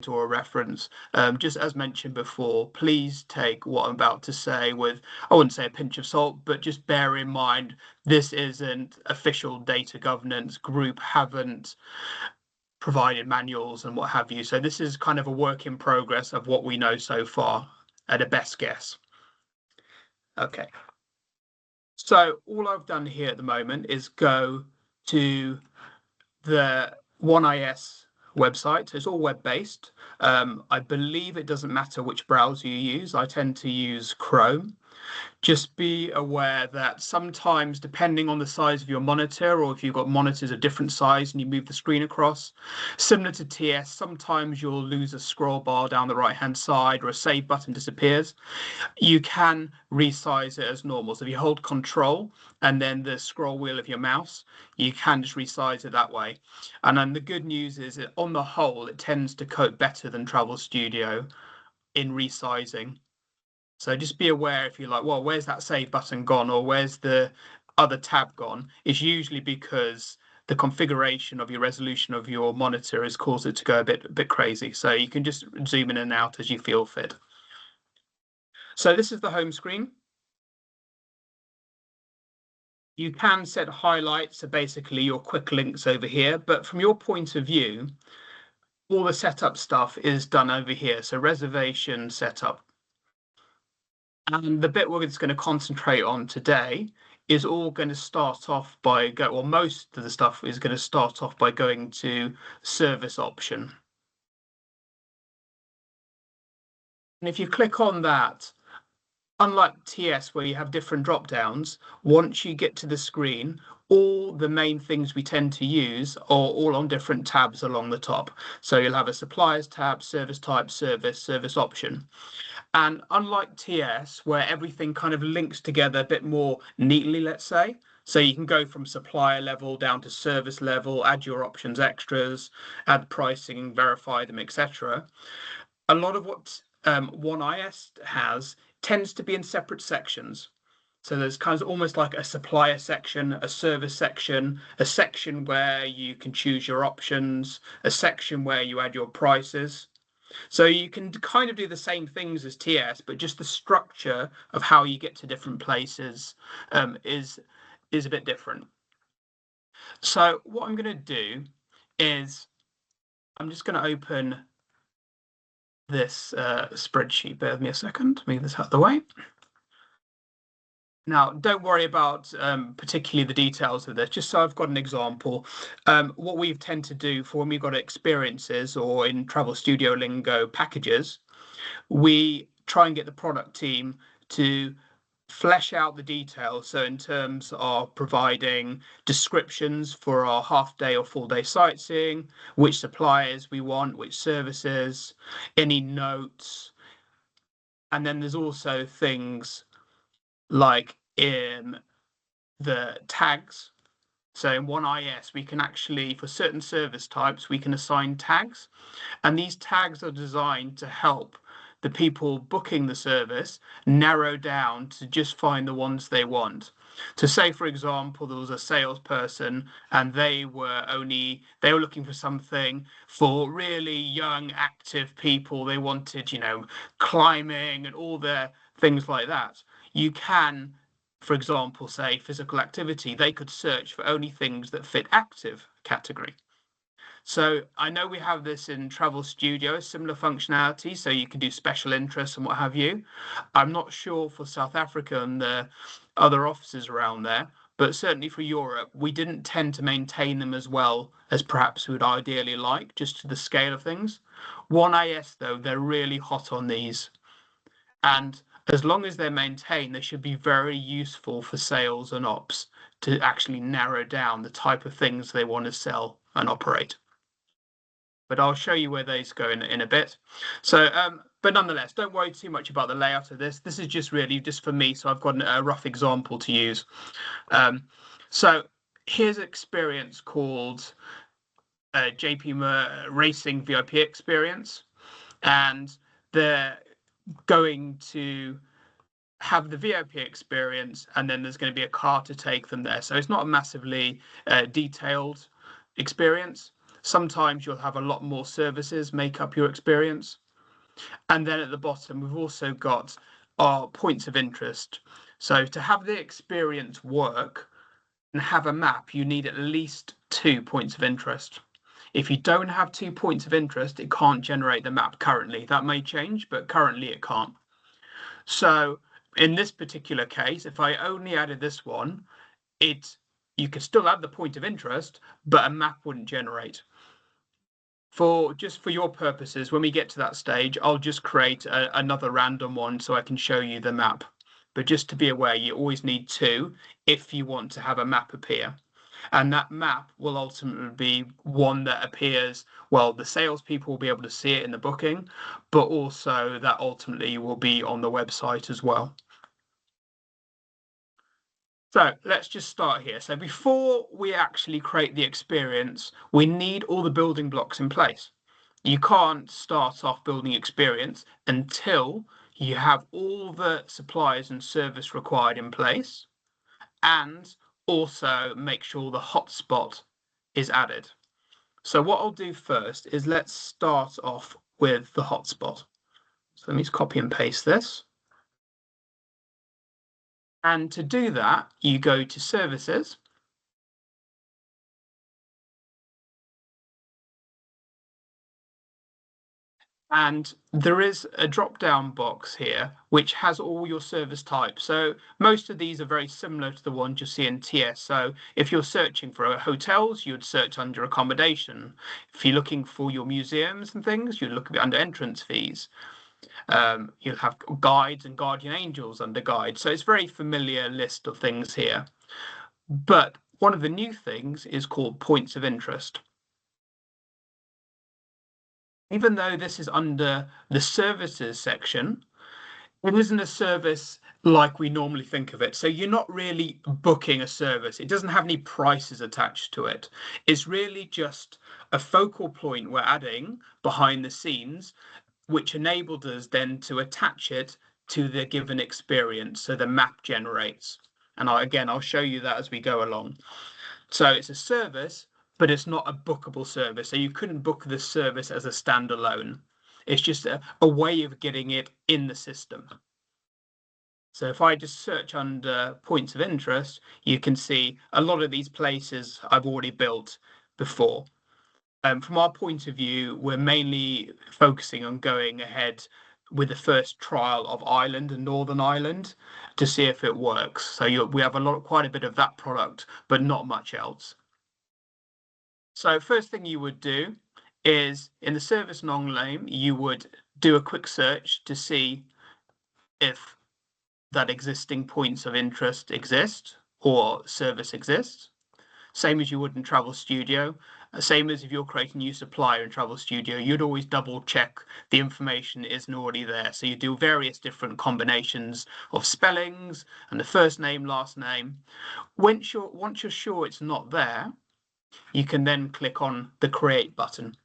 or a reference. Just as mentioned before, please take what I'm about to say with, I wouldn't say a pinch of salt, but just bear in mind this isn't official data governance. Group haven't provided manuals and what have you. So this is kind of a work in progress of what we know so far at a best guess. Okay. So all I've done here at the moment is go to the OneIS website. So it's all web-based. I believe it doesn't matter which browser you use. I tend to use Chrome. Just be aware that sometimes, depending on the size of your monitor, or if you've got monitors of different size and you move the screen across, similar to TS, sometimes you'll lose a scroll bar down the right-hand side or a save button disappears. You can resize it as normal. So if you hold Control and then the scroll wheel of your mouse, you can just resize it that way. And then the good news is that on the whole, it tends to cope better than Travel Studio in resizing. So just be aware if you're like, well, where's that save button gone, or where's the other tab gone? It's usually because the configuration of your resolution of your monitor has caused it to go a bit crazy. So you can just zoom in and out as you feel fit. So this is the home screen. You can set highlights, so basically your quick links over here, but from your point of view, all the setup stuff is done over here. So reservation setup. And the bit we're just going to concentrate on today is all going to start off by most of the stuff is going to start off by going to service option. And if you click on that, unlike TS where you have different drop downs, once you get to the screen, all the main things we tend to use are all on different tabs along the top. So you'll have a suppliers tab, service type, service option. And unlike TS, where everything kind of links together a bit more neatly, let's say, so you can go from supplier level down to service level, add your options extras, add pricing, verify them, etc. A lot of what OneIS has tends to be in separate sections. So there's kind of almost like a supplier section, a service section, a section where you can choose your options, a section where you add your prices. So you can kind of do the same things as TS, but just the structure of how you get to different places is a bit different. So what I'm going to do is I'm just going to open this spreadsheet. Bear with me a second. Move this out of the way. Now, don't worry about particularly the details of this, just so I've got an example. What we tend to do for when we've got experiences or in Travel Studio lingo packages, we try and get the product team to flesh out the details. So in terms of providing descriptions for our half day or full day sightseeing, which suppliers we want, which services, any notes. And then there's also things like in the tags. So in OneIS, we can actually, for certain service types, we can assign tags. And these tags are designed to help the people booking the service narrow down to just find the ones they want. So say, for example, there was a salesperson and they were looking for something for really young, active people. They wanted, climbing and all the things like that. You can, for example, say physical activity, they could search for only things that fit active category. So I know we have this in Travel Studio, similar functionality, so you can do special interests and what have you. I'm not sure for South Africa and the other offices around there, but certainly for Europe, we didn't tend to maintain them as well as perhaps we would ideally like, just to the scale of things. OneIS, though, they're really hot on these. And as long as they're maintained, they should be very useful for sales and ops to actually narrow down the type of things they want to sell and operate. But I'll show you where those go in a bit. So, but nonetheless, don't worry too much about the layout of this. This is just really just for me, so I've got a rough example to use. So here's an experience called JP Racing VIP experience, and they're going to have the VIP experience, and then there's going to be a car to take them there. So it's not a massively detailed experience. Sometimes you'll have a lot more services make up your experience. And then at the bottom, we've also got our points of interest. So to have the experience work and have a map, you need at least 2 points of interest. If you don't have 2 points of interest, it can't generate the map currently. That may change, but currently it can't. So in this particular case, if I only added this one, you could still add the point of interest, but a map wouldn't generate. Just for your purposes, when we get to that stage, I'll just create another random one so I can show you the map. But just to be aware, you always need 2 if you want to have a map appear. And that map will ultimately be one that appears, well, the salespeople will be able to see it in the booking, but also that ultimately will be on the website as well. So let's just start here. So before we actually create the experience, we need all the building blocks in place. You can't start off building experience until you have all the suppliers and service required in place, and also make sure the hotspot is added. So what I'll do first is let's start off with the hotspot. So let me just copy and paste this. And to do that, you go to Services. And there is a drop-down box here which has all your service types. So most of these are very similar to the ones you see in TS. So if you're searching for hotels, you'd search under accommodation. If you're looking for your museums and things, you'd look under entrance fees. You'll have guides and guardian angels under guides. So it's a very familiar list of things here. But one of the new things is called points of interest. Even though this is under the services section, it isn't a service like we normally think of it. So you're not really booking a service. It doesn't have any prices attached to it. It's really just a focal point we're adding behind the scenes, which enabled us then to attach it to the given experience. So the map generates. And I'll show you that as we go along. So it's a service, but it's not a bookable service. So you couldn't book this service as a standalone. It's just a way of getting it in the system. So if I just search under points of interest, you can see a lot of these places I've already built before. From our point of view, we're mainly focusing on going ahead with the first trial of Ireland and Northern Ireland to see if it works. So we have quite a bit of that product, but not much else. So first thing you would do is in the service long name, you would do a quick search to see if that existing points of interest exist or service exists. Same as you would in Travel Studio. Same as if you're creating a new supplier in Travel Studio, you'd always double check the information isn't already there. So you do various different combinations of spellings and the first name, last name. Once you're sure it's not there, you can then click on the Create button.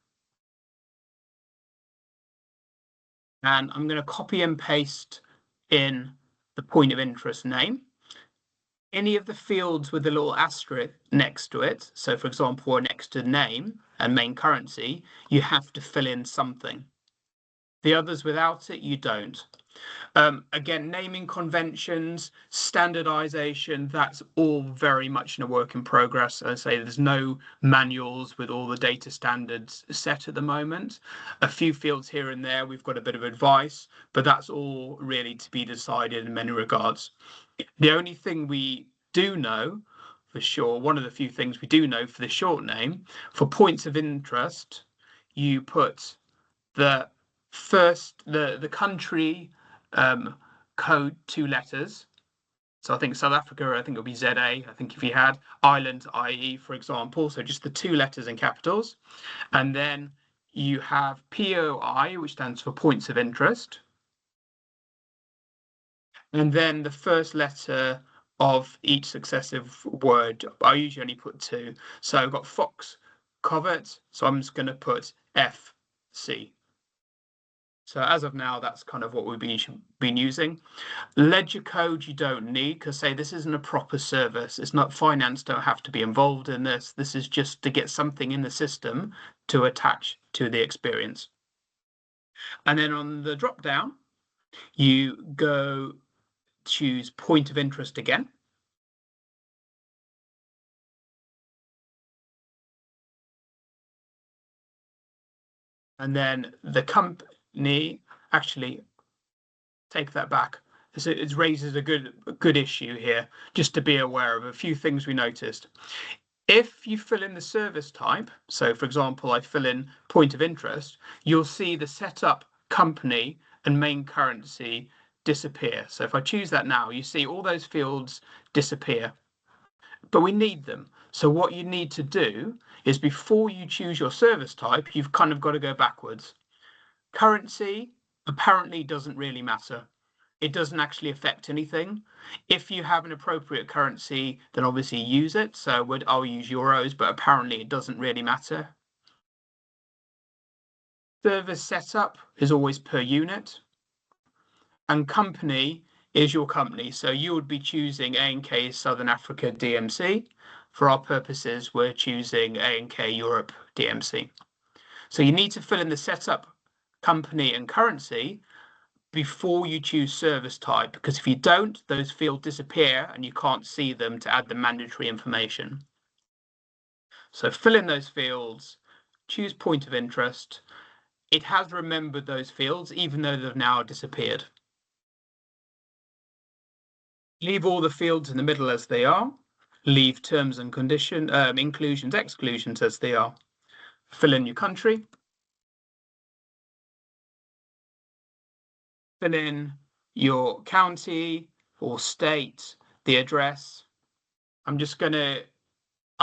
And I'm going to copy and paste in the point of interest name. Any of the fields with a little asterisk next to it, so for example, next to name and main currency, you have to fill in something. The others without it, you don't. Again, naming conventions, standardization, that's all very much in a work in progress. As I say, there's no manuals with all the data standards set at the moment. A few fields here and there, we've got a bit of advice, but that's all really to be decided in many regards. The only thing we do know for sure, one of the few things we do know for the short name, for points of interest, you put the country code 2 letters. So I think South Africa, I think it'll be ZA. I think if you had Ireland, IE, for example, so just the 2 letters in capitals. And then you have POI, which stands for points of interest. And then the first letter of each successive word, I usually only put 2. So I've got Fox, Covert, so I'm just going to put FC. So as of now, that's kind of what we've been using. Ledger code you don't need, because say this isn't a proper service. It's not, finance don't have to be involved in this. This is just to get something in the system to attach to the experience. And then on the drop down, you go choose point of interest again. And then the company, actually take that back. It raises a good issue here, just to be aware of a few things we noticed. If you fill in the service type, so for example, I fill in point of interest, you'll see the setup company and main currency disappear. So if I choose that now, you see all those fields disappear, but we need them. So what you need to do is before you choose your service type, you've kind of got to go backwards. Currency apparently doesn't really matter. It doesn't actually affect anything. If you have an appropriate currency, then obviously use it. So I'll use euros, but apparently it doesn't really matter. Service setup is always per unit. And company is your company. So you would be choosing A&K Southern Africa DMC. For our purposes, we're choosing A&K Europe DMC. So you need to fill in the setup company and currency before you choose service type, because if you don't, those fields disappear and you can't see them to add the mandatory information. So fill in those fields, choose point of interest. It has remembered those fields, even though they've now disappeared. Leave all the fields in the middle as they are. Leave terms and condition, inclusions, exclusions as they are. Fill in your country. Fill in your county or state, the address. I'm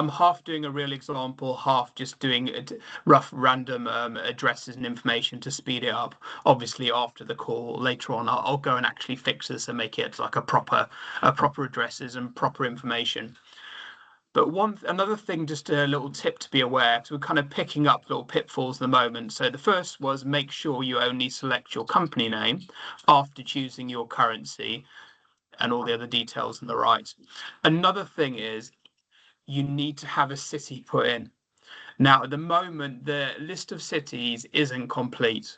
half doing a real example, half just doing rough random addresses and information to speed it up. Obviously, after the call later on, I'll go and actually fix this and make it like a proper addresses and proper information. But another thing, just a little tip to be aware, because we're kind of picking up little pitfalls at the moment. So the first was make sure you only select your company name after choosing your currency and all the other details on the right. Another thing is you need to have a city put in. Now, at the moment, the list of cities isn't complete.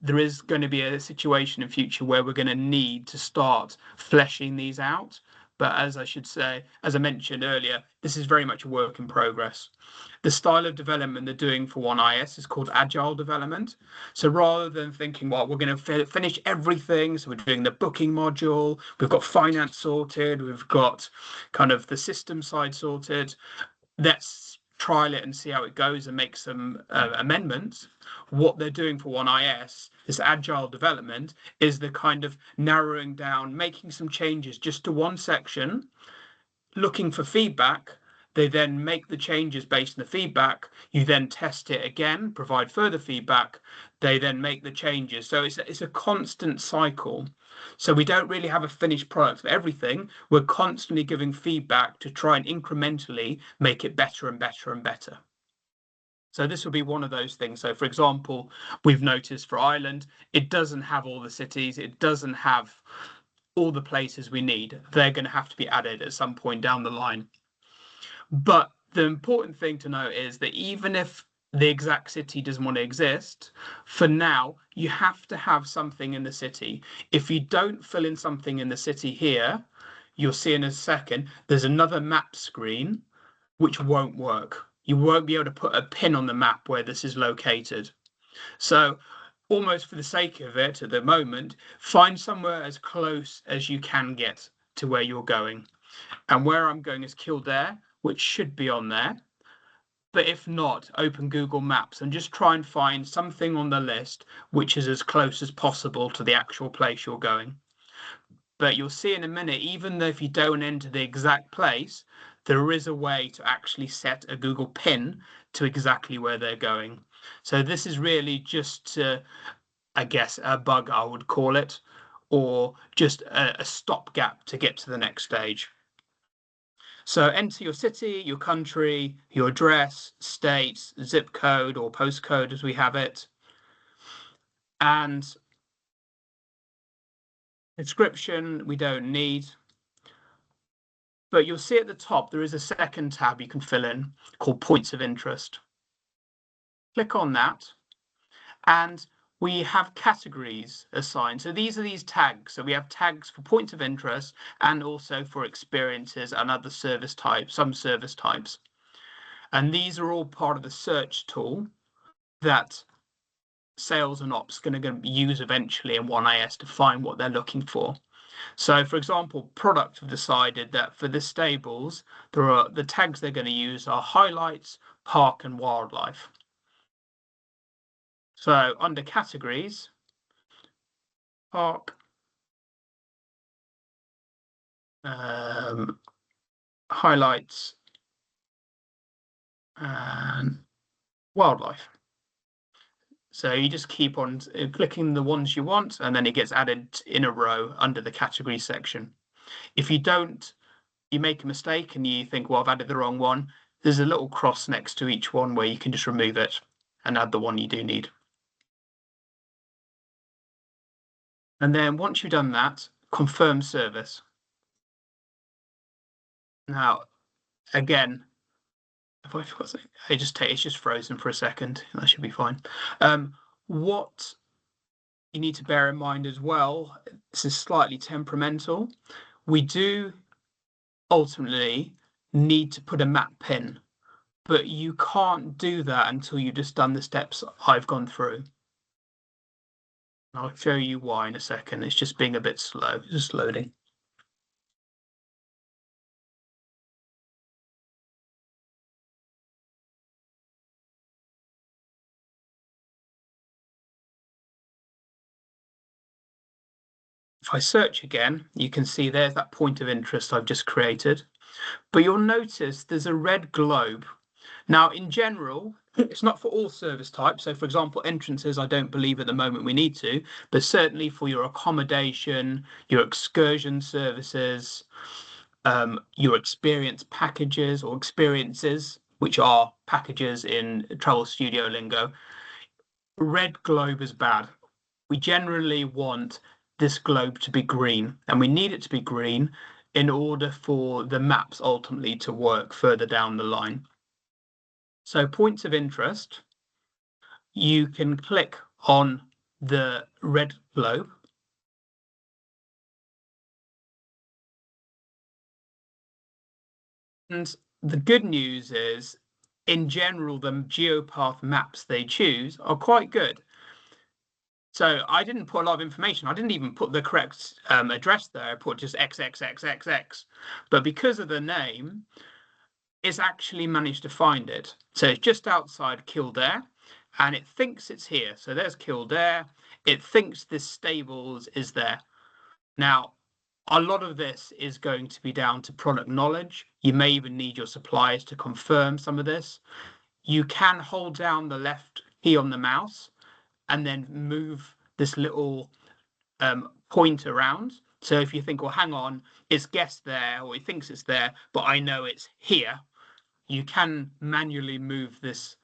There is going to be a situation in future where we're going to need to start fleshing these out. But as I mentioned earlier, this is very much a work in progress. The style of development they're doing for OneIS is called agile development. So rather than thinking, well, we're going to finish everything, so we're doing the booking module, we've got finance sorted, we've got kind of the system side sorted, let's trial it and see how it goes and make some amendments. What they're doing for OneIS, this agile development, is the kind of narrowing down, making some changes just to one section, looking for feedback. They then make the changes based on the feedback. You then test it again, provide further feedback. They then make the changes. So it's a constant cycle. So we don't really have a finished product for everything. We're constantly giving feedback to try and incrementally make it better and better and better. So this will be one of those things. So for example, we've noticed for Ireland, it doesn't have all the cities. It doesn't have all the places we need. They're going to have to be added at some point down the line. But the important thing to note is that even if the exact city doesn't want to exist, for now, you have to have something in the city. If you don't fill in something in the city here, you'll see in a second, there's another map screen which won't work. You won't be able to put a pin on the map where this is located. So almost for the sake of it at the moment, find somewhere as close as you can get to where you're going. And where I'm going is Kildare, which should be on there. But if not, open Google Maps and just try and find something on the list which is as close as possible to the actual place you're going. But you'll see in a minute, even though if you don't enter the exact place, there is a way to actually set a Google pin to exactly where they're going. So this is really just, I guess, a bug, I would call it, or just a stopgap to get to the next stage. So enter your city, your country, your address, state, zip code or postcode as we have it. And description, we don't need. But you'll see at the top, there is a second tab you can fill in called points of interest. Click on that. And we have categories assigned. So these are these tags. So we have tags for points of interest and also for experiences and other service types, some service types. And these are all part of the search tool that sales and ops are going to use eventually in OneIS to find what they're looking for. So, for example, product have decided that for the stables, the tags they're going to use are highlights, park, and wildlife. So under categories, park, highlights, and wildlife. So you just keep on clicking the ones you want, and then it gets added in a row under the category section. If you don't, you make a mistake and you think, well, I've added the wrong one, there's a little cross next to each one where you can just remove it and add the one you do need. And then once you've done that, confirm service. Now, again, if I forgot something, it's just frozen for a second. That should be fine. What you need to bear in mind as well, this is slightly temperamental. We do ultimately need to put a map pin, but you can't do that until you've just done the steps I've gone through. I'll show you why in a second. It's just being a bit slow, it's just loading. If I search again, you can see there's that point of interest I've just created. But you'll notice there's a red globe. Now, in general, it's not for all service types. So, for example, entrances, I don't believe at the moment we need to, but certainly for your accommodation, your excursion services, your experience packages or experiences, which are packages in Travel Studio lingo, red globe is bad. We generally want this globe to be green, and we need it to be green in order for the maps ultimately to work further down the line. So points of interest, you can click on the red globe. And the good news is, in general, the GeoPath maps they choose are quite good. So I didn't put a lot of information. I didn't even put the correct address there. I put just XXXXX. But because of the name, it's actually managed to find it. So it's just outside Kildare, and it thinks it's here. So there's Kildare. It thinks this stables is there. Now, a lot of this is going to be down to product knowledge. You may even need your suppliers to confirm some of this. You can hold down the left key on the mouse and then move this little point around. So if you think, well, hang on, it's guessed there, or it thinks it's there, but I know it's here, you can manually move this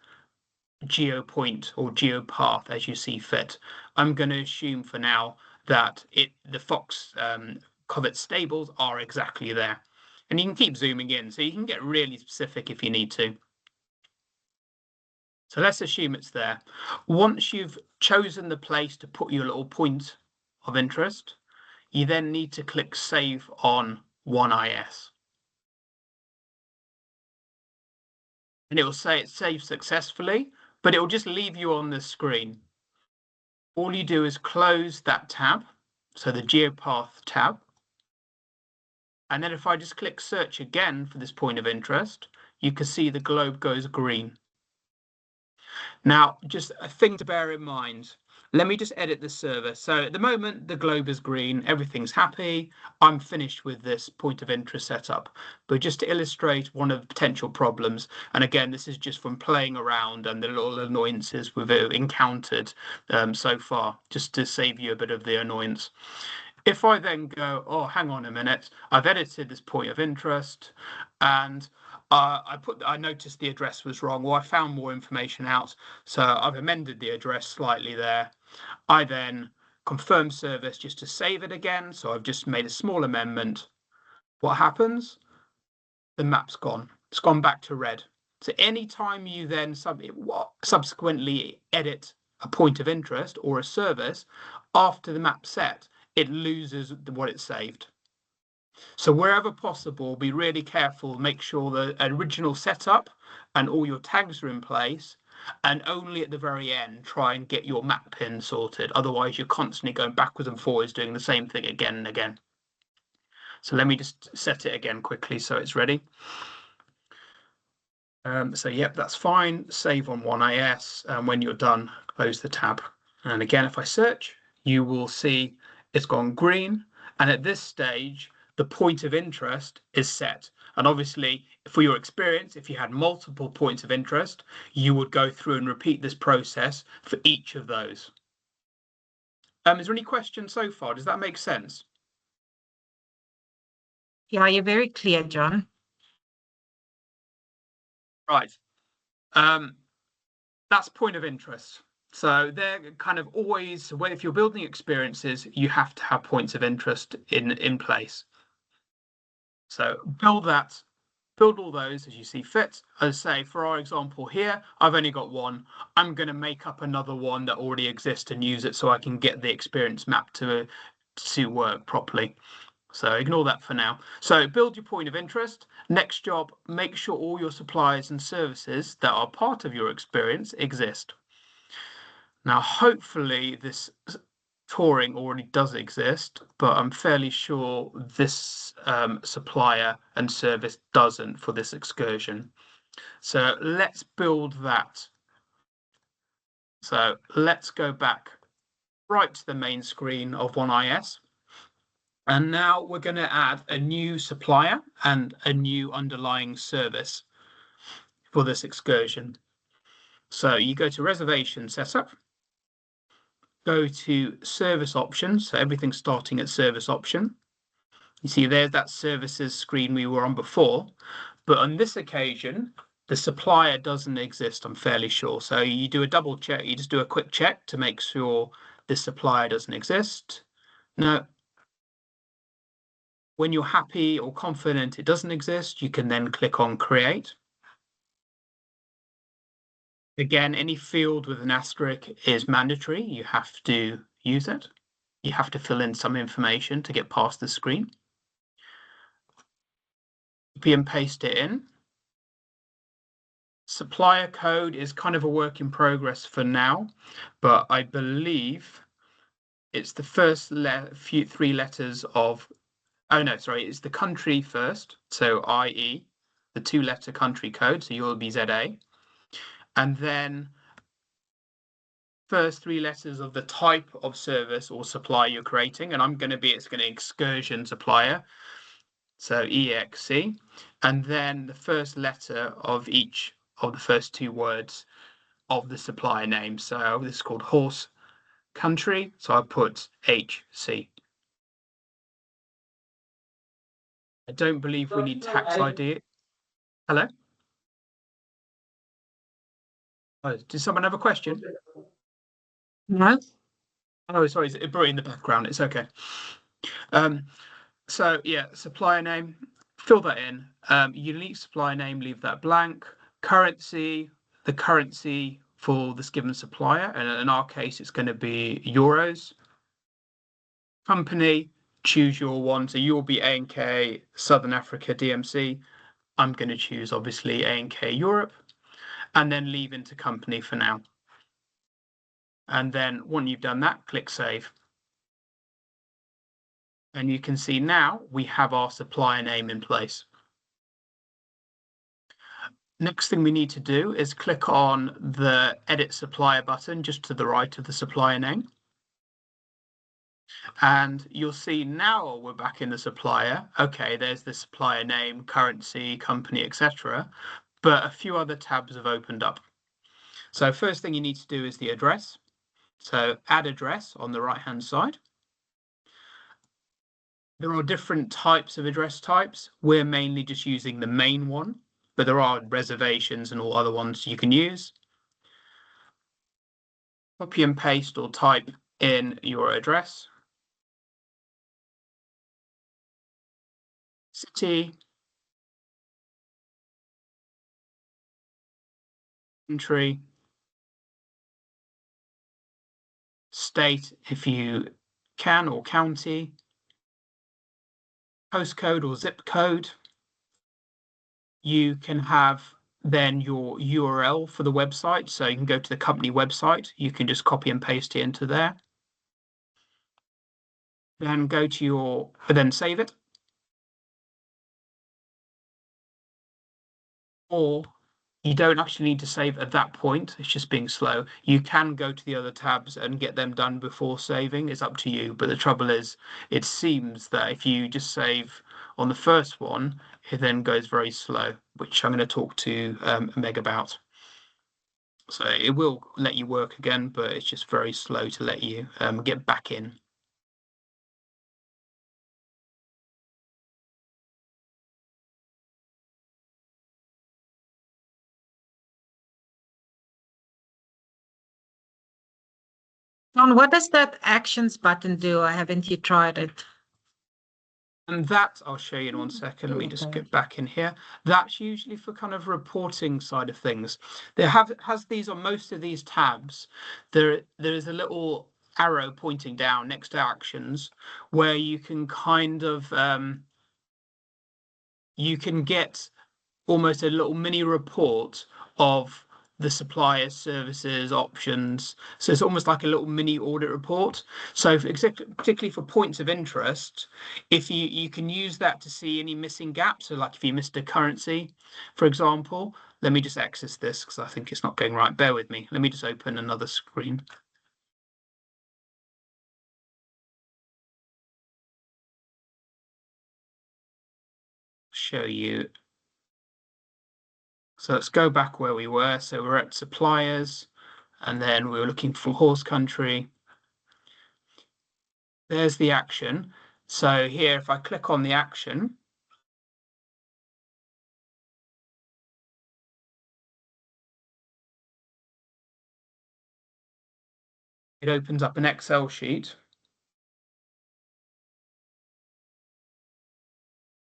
geopoint or geopath as you see fit. I'm going to assume for now that the Fox Covert stables are exactly there. And you can keep zooming in, so you can get really specific if you need to. So let's assume it's there. Once you've chosen the place to put your little point of interest, you then need to click Save on OneIS. And it will say it's saved successfully, but it will just leave you on the screen. All you do is close that tab, so the GeoPath tab. And then if I just click Search again for this point of interest, you can see the globe goes green. Now, just a thing to bear in mind. Let me just edit the server. So at the moment, the globe is green, everything's happy. I'm finished with this point of interest setup. But just to illustrate one of the potential problems, and again, this is just from playing around and the little annoyances we've encountered so far, just to save you a bit of the annoyance. If I then go, oh, hang on a minute, I've edited this point of interest and I noticed the address was wrong, or I found more information out, so I've amended the address slightly there. I then confirm service just to save it again. So I've just made a small amendment. What happens? The map's gone. It's gone back to red. So anytime you then subsequently edit a point of interest or a service after the map's set, it loses what it saved. So wherever possible, be really careful, make sure the original setup and all your tags are in place, and only at the very end try and get your map pin sorted. Otherwise, you're constantly going backwards and forwards doing the same thing again and again. So let me just set it again quickly so it's ready. So yep, that's fine. Save on OneIS, and when you're done, close the tab. And again, if I search, you will see it's gone green. And at this stage, the point of interest is set. And obviously, for your experience, if you had multiple points of interest, you would go through and repeat this process for each of those. Is there any questions so far? Does that make sense? Yeah, you're very clear, John. Right. That's point of interest. So they're kind of always, if you're building experiences, you have to have points of interest in place. So build all those as you see fit. As I say, for our example here, I've only got one. I'm going to make up another one that already exists and use it so I can get the experience map to work properly. So ignore that for now. So build your point of interest. Next job, make sure all your suppliers and services that are part of your experience exist. Now, hopefully this touring already does exist, but I'm fairly sure this supplier and service doesn't for this excursion. So let's build that. So let's go back right to the main screen of OneIS. And now we're going to add a new supplier and a new underlying service for this excursion. So you go to reservation setup, go to service options. So everything's starting at service option. You see there's that services screen we were on before, but on this occasion, the supplier doesn't exist, I'm fairly sure. So you do a double check, you just do a quick check to make sure the supplier doesn't exist. No. When you're happy or confident it doesn't exist, you can then click on create. Again, any field with an asterisk is mandatory. You have to use it. You have to fill in some information to get past the screen. Copy and paste it in. Supplier code is kind of a work in progress for now, but I believe it's the first three letters of, oh no, sorry, it's the country first. So IE, the 2-letter country code. So you'll be ZA. And then first 3 letters of the type of service or supply you're creating. And it's going to excursion supplier. So EXC. And then the first letter of each of the first 2 words of the supplier name. So this is called horse country. So I put HC. I don't believe we need tax ID. Hello? Oh, did someone have a question? No. Oh, sorry, it's Brie in the background. It's okay. So yeah, supplier name, fill that in. Unique supplier name, leave that blank. Currency, the currency for this given supplier, and in our case, it's going to be euros. Company, choose your one. So you'll be A&K Southern Africa DMC. I'm going to choose obviously A&K Europe, and then leave into company for now. And then when you've done that, click save. And you can see now we have our supplier name in place. Next thing we need to do is click on the edit supplier button just to the right of the supplier name. And you'll see now we're back in the supplier. Okay, there's the supplier name, currency, company, etc. But a few other tabs have opened up. So first thing you need to do is the address. So add address on the right-hand side. There are different types of address types. We're mainly just using the main one, but there are reservations and all other ones you can use. Copy and paste or type in your address, city, country, state if you can, or county, postcode or zip code. You can have then your URL for the website. So you can go to the company website. You can just copy and paste it into there. Then go to then save it. Or you don't actually need to save at that point. It's just being slow. You can go to the other tabs and get them done before saving. It's up to you. But the trouble is, it seems that if you just save on the first one, it then goes very slow, which I'm going to talk to Meg about. So it will let you work again, but it's just very slow to let you get back in. John, what does that actions button do? I haven't yet tried it. And that I'll show you in 1 second. Let me just get back in here. That's usually for kind of reporting side of things. Has these on most of these tabs. There is a little arrow pointing down next to actions where you can kind of you can get almost a little mini report of the suppliers, services, options. So it's almost like a little mini audit report. So particularly for points of interest, if you can use that to see any missing gaps. So like if you missed a currency, for example, let me just access this because I think it's not going right. Bear with me. Let me just open another screen. Show you. So let's go back where we were. So we're at suppliers, and then we were looking for horse country. There's the action. So here, if I click on the action, it opens up an Excel sheet.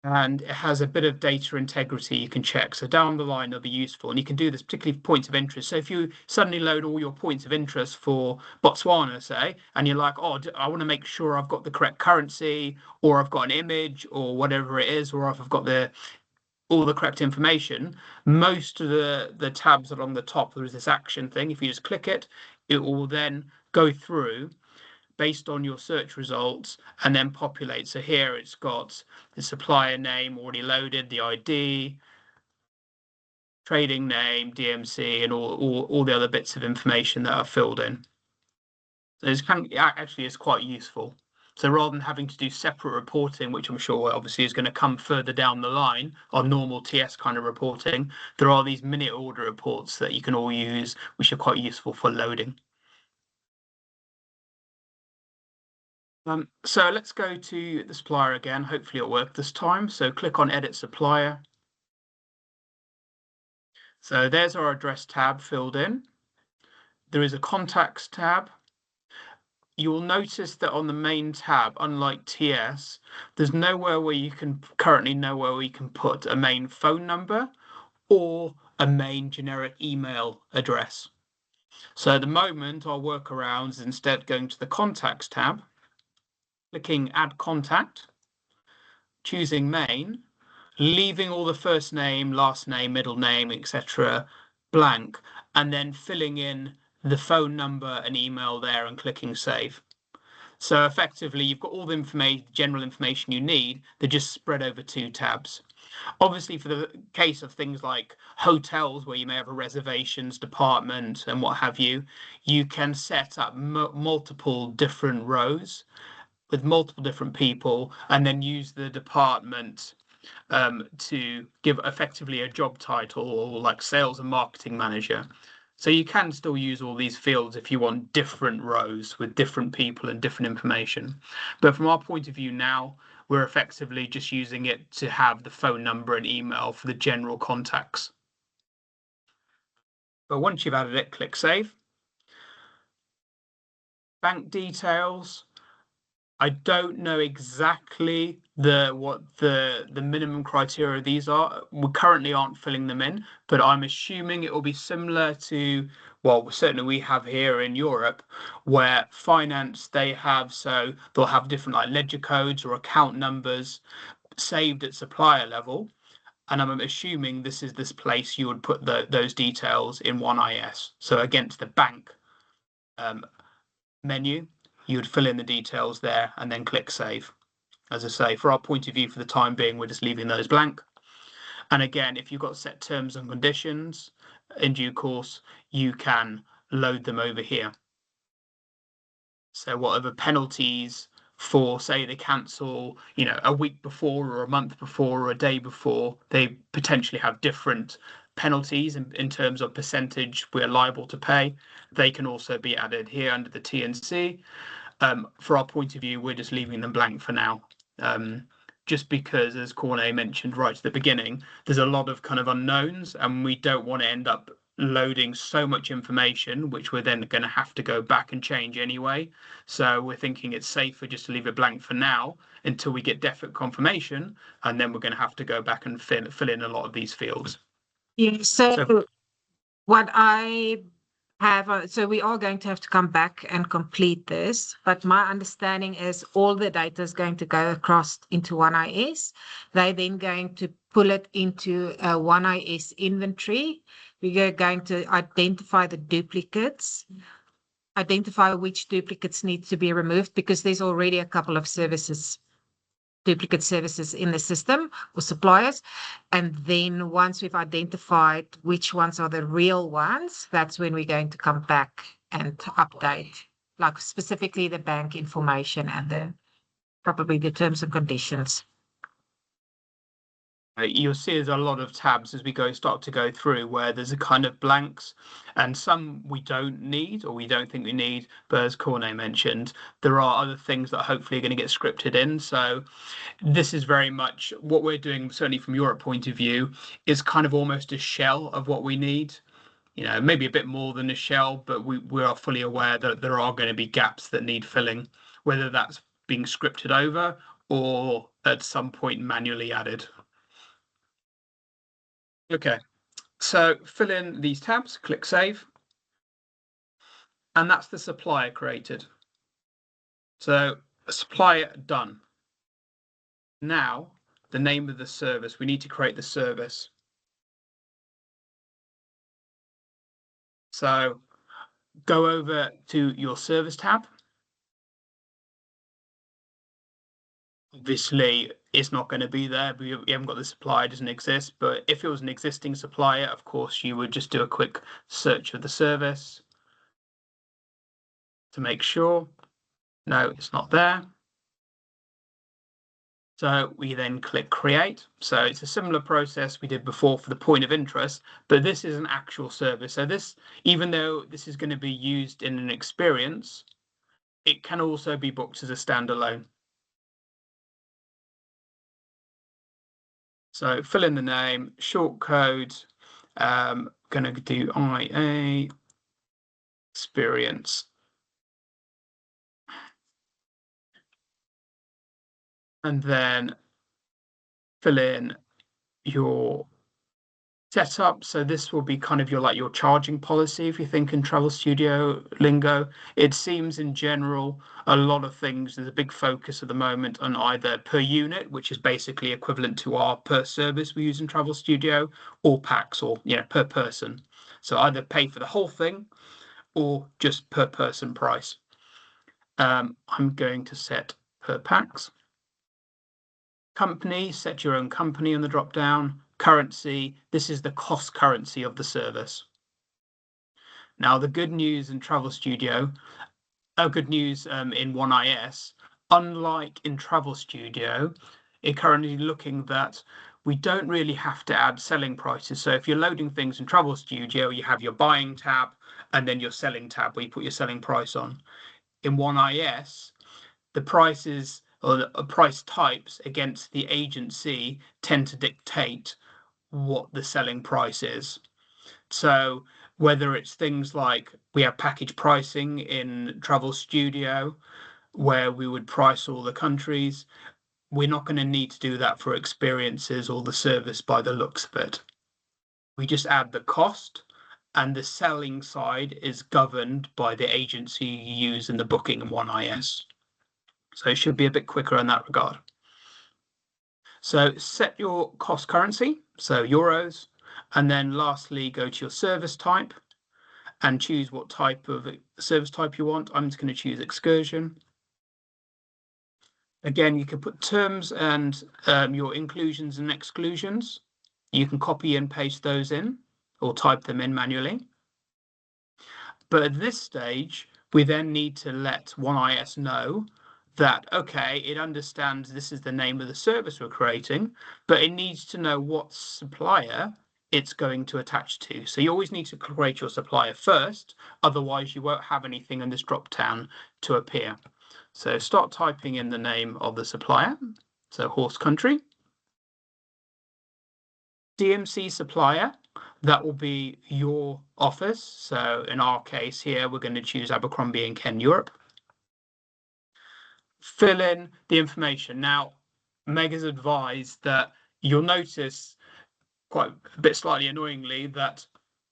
And it has a bit of data integrity you can check. So down the line, they'll be useful. And you can do this particularly for points of interest. So if you suddenly load all your points of interest for Botswana, say, and you're like, oh, I want to make sure I've got the correct currency, or I've got an image, or whatever it is, or if I've got all the correct information, most of the tabs along the top, there is this action thing. If you just click it, it will then go through based on your search results and then populate. So here it's got the supplier name already loaded, the ID, trading name, DMC, and all the other bits of information that are filled in. So it's actually is quite useful. So rather than having to do separate reporting, which I'm sure obviously is going to come further down the line on normal TS kind of reporting, there are these minute order reports that you can all use, which are quite useful for loading. So let's go to the supplier again. Hopefully it'll work this time. So click on Edit Supplier. So there's our address tab filled in. There is a Contacts tab. You will notice that on the main tab, unlike TS, there's nowhere where you can currently nowhere where you can put a main phone number or a main generic email address. So at the moment, our workaround is instead going to the Contacts tab, clicking Add Contact, choosing main, leaving all the first name, last name, middle name, etc. blank, and then filling in the phone number and email there and clicking save. So effectively, you've got all the general information you need. They're just spread over 2 tabs. Obviously, for the case of things like hotels, where you may have a reservations department and what have you, you can set up multiple different rows with multiple different people and then use the department to give effectively a job title, or like sales and marketing manager. So you can still use all these fields if you want different rows with different people and different information. But from our point of view now, we're effectively just using it to have the phone number and email for the general contacts. But once you've added it, click Save. bank details. I don't know exactly what the minimum criteria of these are. We currently aren't filling them in, but I'm assuming it will be similar to, well, certainly we have here in Europe, where finance so they'll have different like ledger codes or account numbers saved at supplier level. And I'm assuming this is this place you would put those details in OneIS. So against the bank um, menu, you would fill in the details there and then click save. As I say, for our point of view, for the time being, we're just leaving those blank. And again, if you've got set terms and conditions in due course, you can load them over here. So whatever penalties for, say, they cancel, a week before or a month before or a day before, they potentially have different penalties in terms of percentage we're liable to pay. They can also be added here under the T&C. For our point of view, we're just leaving them blank for now. Just because, as Corné mentioned right at the beginning, there's a lot of kind of unknowns, and we don't want to end up loading so much information, which we're then going to have to go back and change anyway. So we're thinking it's safer just to leave it blank for now until we get definite confirmation, and then we're going to have to go back and fill in a lot of these fields. Yeah, so what I have, so we are going to have to come back and complete this, but my understanding is all the data is going to go across into OneIS. They're then going to pull it into a OneIS inventory. We are going to identify the duplicates, identify which duplicates need to be removed, because there's already a couple of duplicate services in the system or suppliers. And then once we've identified which ones are the real ones, that's when we're going to come back and update, like specifically the bank information and probably the terms and conditions. You'll see there's a lot of tabs as we start to go through where there's a kind of blanks, and some we don't need or we don't think we need. But as Corné mentioned, there are other things that hopefully are going to get scripted in. So this is very much what we're doing, certainly from your point of view, is kind of almost a shell of what we need. Maybe a bit more than a shell, but we are fully aware that there are going to be gaps that need filling, whether that's being scripted over or at some point manually added. Okay, so fill in these tabs, click save, and that's the supplier created. So supplier done. Now, the name of the service, we need to create the service. So go over to your service tab. Obviously, it's not going to be there. We haven't got the supplier, doesn't exist. But if it was an existing supplier, of course, you would just do a quick search of the service to make sure. No, it's not there. So we then click create. So it's a similar process we did before for the point of interest, but this is an actual service. So this, even though this is going to be used in an experience, it can also be booked as a standalone. So fill in the name, short code, going to do IA experience. And then fill in your setup. So this will be kind of your charging policy. If you think in Travel Studio lingo, it seems in general, a lot of things, there's a big focus at the moment on either per unit, which is basically equivalent to our per service we use in Travel Studio, or packs, or per person. So either pay for the whole thing or just per person price. I'm going to set per packs. Company, set your own company on the drop down. Currency, this is the cost currency of the service. Now, the good news in Travel Studio, good news in OneIS, unlike in Travel Studio, it currently looking that we don't really have to add selling prices. So if you're loading things in Travel Studio, you have your buying tab and then your selling tab where you put your selling price on. In OneIS, the prices or the price types against the agency tend to dictate what the selling price is. So whether it's things like we have package pricing in Travel Studio, where we would price all the countries. We're not going to need to do that for experiences or the service by the looks of it. We just add the cost, and the selling side is governed by the agency you use in the booking in OneIS. So it should be a bit quicker in that regard. So set your cost currency, so euros, and then lastly, go to your service type and choose what type of service type you want. I'm just going to choose excursion. Again, you can put terms and your inclusions and exclusions. You can copy and paste those in or type them in manually. But at this stage, we then need to let OneIS know that, okay, it understands this is the name of the service we're creating, but it needs to know what supplier it's going to attach to. So you always need to create your supplier first, otherwise you won't have anything in this drop down to appear. So start typing in the name of the supplier. So horse country. DMC supplier, that will be your office. So in our case here, we're going to choose Abercrombie & Ken Europe. Fill in the information. Now, Meg has advised that you'll notice quite a bit slightly annoyingly that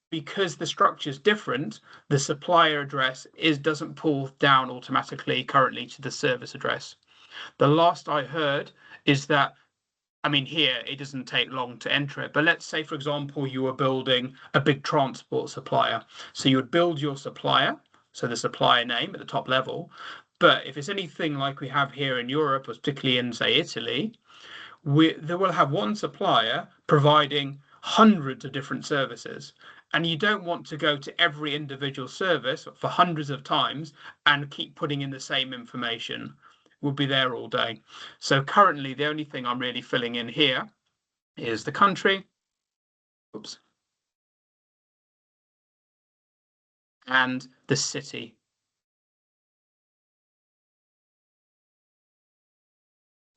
because the structure is different, the supplier address doesn't pull down automatically currently to the service address. The last I heard is that, I mean, here it doesn't take long to enter it, but let's say, for example, you were building a big transport supplier. So you would build your supplier, so the supplier name at the top level. But if it's anything like we have here in Europe, or particularly in, say, Italy, they will have one supplier providing hundreds of different services. And you don't want to go to every individual service for hundreds of times and keep putting in the same information. We'll be there all day. So currently, the only thing I'm really filling in here is the country. Oops. And the city.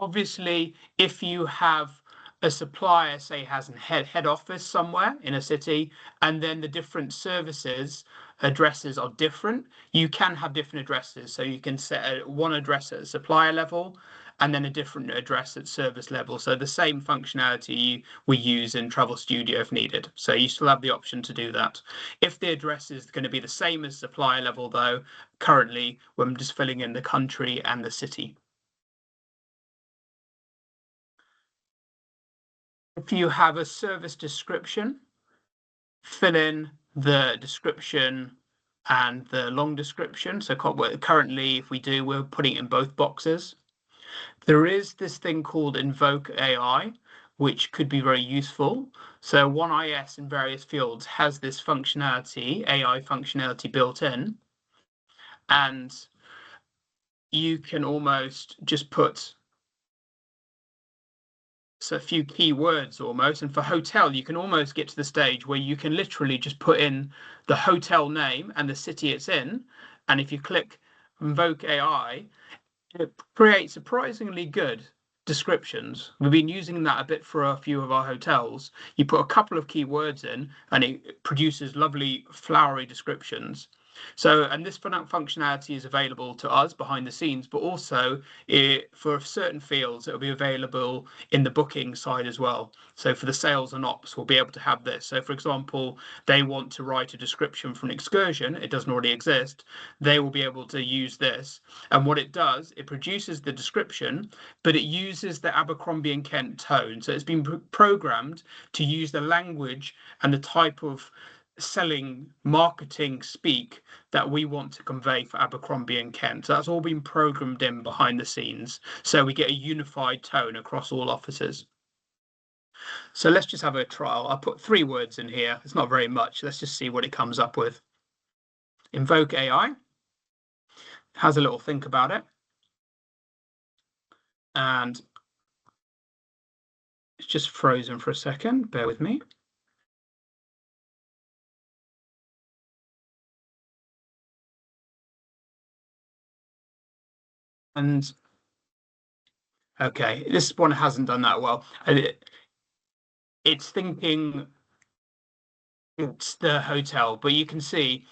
Obviously, if you have a supplier, say, has a head office somewhere in a city, and then the different services addresses are different, you can have different addresses. So you can set one address at supplier level and then a different address at service level. So the same functionality we use in Travel Studio if needed. So you still have the option to do that. If the address is going to be the same as supplier level, though, currently I'm just filling in the country and the city. If you have a service description, fill in the description and the long description. So currently, if we do, we're putting it in both boxes. There is this thing called Invoke AI, which could be very useful. So OneIS in various fields has this functionality, AI functionality built in, and you can almost just put a few keywords almost. And for hotel, you can almost get to the stage where you can literally just put in the hotel name and the city it's in. And if you click Invoke AI, it creates surprisingly good descriptions. We've been using that a bit for a few of our hotels. You put a couple of keywords in and it produces lovely flowery descriptions. So, and this functionality is available to us behind the scenes, but also for certain fields, it will be available in the booking side as well. So for the sales and ops, we'll be able to have this. So for example, they want to write a description for an excursion. It doesn't already exist. They will be able to use this. And what it does, it produces the description, but it uses the Abercrombie & Kent tone. So it's been programmed to use the language and the type of selling marketing speak that we want to convey for Abercrombie & Kent. So that's all been programmed in behind the scenes. So we get a unified tone across all offices. So let's just have a trial. I'll put 3 words in here. It's not very much. Let's just see what it comes up with. Invoke AI. Has a little think about it. And it's just frozen for a second. Bear with me. And okay, this one hasn't done that well. It's thinking it's the hotel, but you can see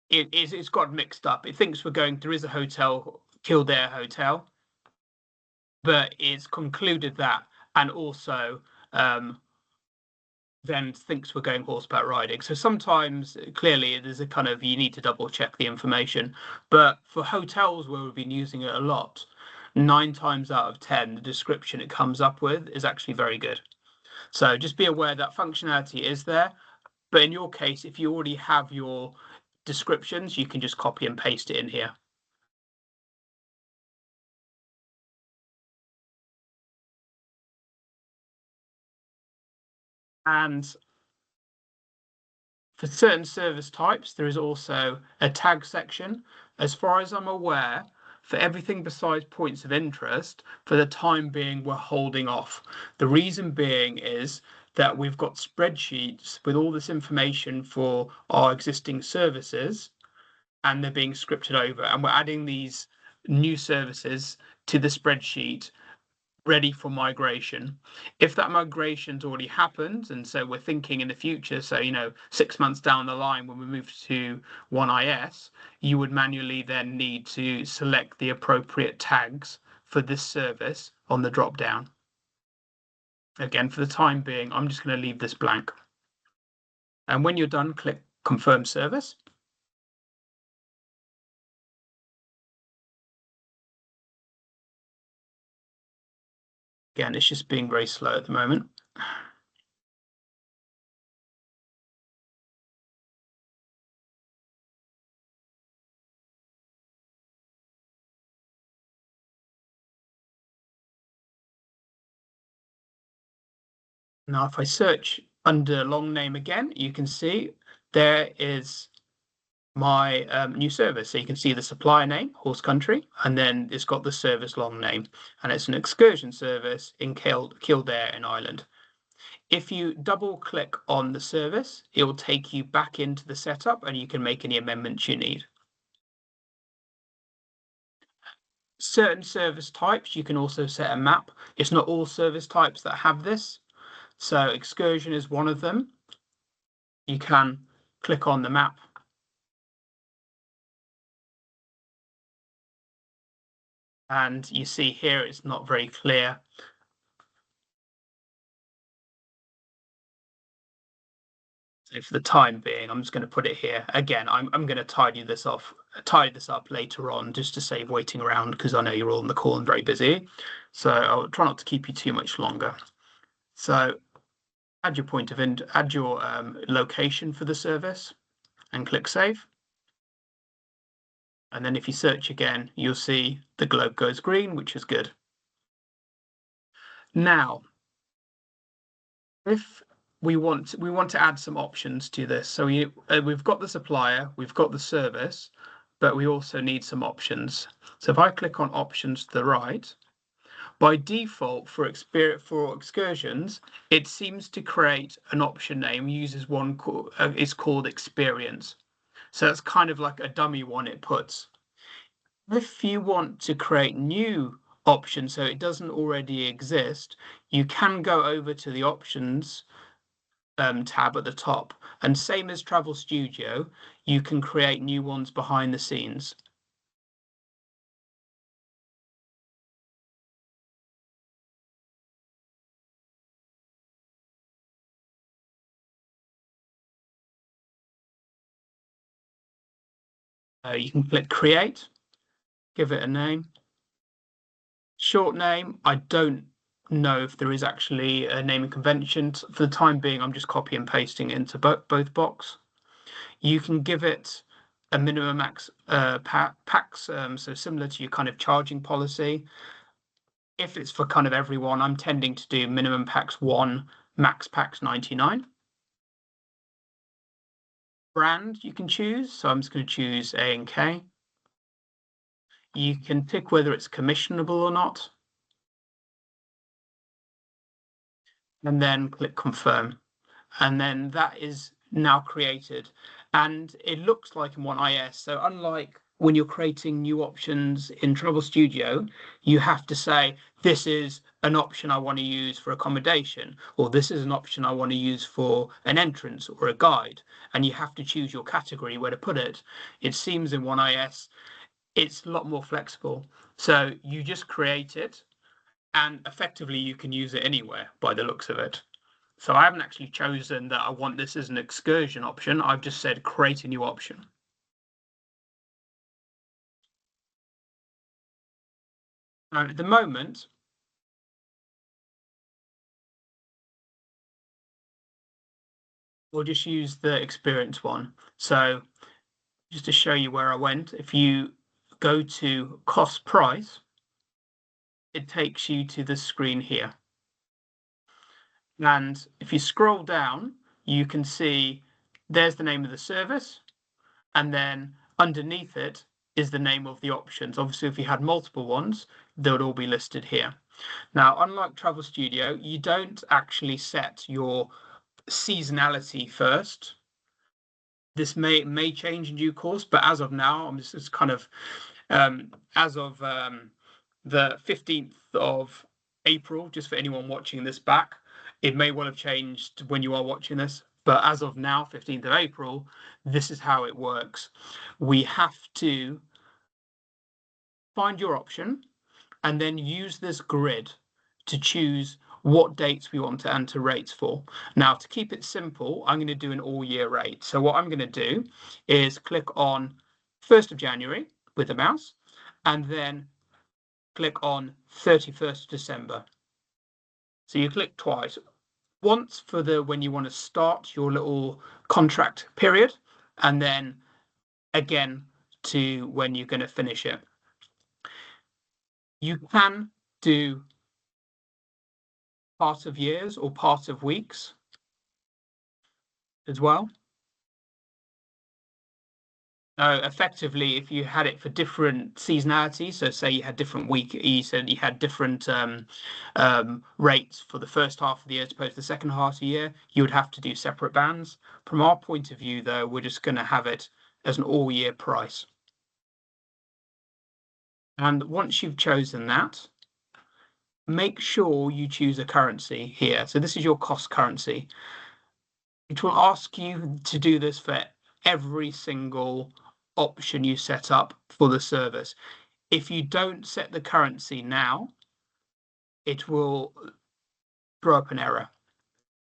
it's got mixed up. It thinks there is a hotel, Kildare Hotel, but it's concluded that, and also then thinks we're going horseback riding. So sometimes clearly there's a kind of, you need to double check the information. But for hotels where we've been using it a lot, 9 times out of 10, the description it comes up with is actually very good. So just be aware that functionality is there. But in your case, if you already have your descriptions, you can just copy and paste it in here. And for certain service types, there is also a tag section. As far as I'm aware, for everything besides points of interest, for the time being, we're holding off. The reason being is that we've got spreadsheets with all this information for our existing services, and they're being scripted over, and we're adding these new services to the spreadsheet ready for migration. If that migration's already happened, and so we're thinking in the future, so 6 months down the line when we move to OneIS, you would manually then need to select the appropriate tags for this service on the drop down. Again, for the time being, I'm just going to leave this blank. And when you're done, click Confirm Service. Again, it's just being very slow at the moment. Now, if I search under long name again, you can see there is my new service. So you can see the supplier name, Horse Country, and then it's got the service long name, and it's an excursion service in Kildare in Ireland. If you double click on the service, it will take you back into the setup and you can make any amendments you need. Certain service types, you can also set a map. It's not all service types that have this. So excursion is one of them. You can click on the map. And you see here, it's not very clear. So for the time being, I'm just going to put it here. Again, I'm going to tidy this up later on just to save waiting around, because I know you're all on the call and very busy. So I'll try not to keep you too much longer. So add your add your location for the service and click Save. And then if you search again, you'll see the globe goes green, which is good. Now, if we want to add some options to this, so we've got the supplier, we've got the service, but we also need some options. So if I click on options to the right, by default for excursions, it seems to create an option name, uses one is called experience. So it's kind of like a dummy one it puts. If you want to create new options, so it doesn't already exist, you can go over to the options tab at the top, and same as Travel Studio, you can create new ones behind the scenes. You can click Create, give it a name. Short name, I don't know if there is actually a naming convention. For the time being, I'm just copy and pasting it into both box. You can give it a minimum max packs, so similar to your kind of charging policy. If it's for kind of everyone, I'm tending to do minimum packs 1, max packs 99. Brand you can choose, so I'm just going to choose A&K. You can pick whether it's commissionable or not, and then click confirm. And then that is now created. And it looks like in OneIS. So unlike when you're creating new options in Travel Studio, you have to say, this is an option I want to use for accommodation, or this is an option I want to use for an entrance or a guide. And you have to choose your category where to put it. It seems in OneIS, it's a lot more flexible. So you just create it and effectively you can use it anywhere by the looks of it. So I haven't actually chosen that I want this as an excursion option. I've just said create a new option. Now, at the moment, we'll just use the experience one. So just to show you where I went, if you go to cost price, it takes you to the screen here. And if you scroll down, you can see there's the name of the service. And then underneath it is the name of the options. Obviously, if you had multiple ones, they would all be listed here. Now, unlike Travel Studio, you don't actually set your seasonality first. This may change in due course, but as of now, I'm just kind of as of the 15th of April, just for anyone watching this back, it may well have changed when you are watching this, but as of now, 15th of April, this is how it works. We have to find your option and then use this grid to choose what dates we want to enter rates for. Now, to keep it simple, I'm going to do an all year rate. So what I'm going to do is click on 1st of January with the mouse and then click on 31st of December. So you click twice. Once for when you want to start your little contract period, and then again to when you're going to finish it. You can do part of years or part of weeks as well. Effectively, if you had it for different seasonality, so say you had different you said you had different rates for the first half of the year as opposed to the second half of the year, you would have to do separate bands. From our point of view, though, we're just going to have it as an all-year price. And once you've chosen that, make sure you choose a currency here. So this is your cost currency. It will ask you to do this for every single option you set up for the service. If you don't set the currency now, it will throw up an error.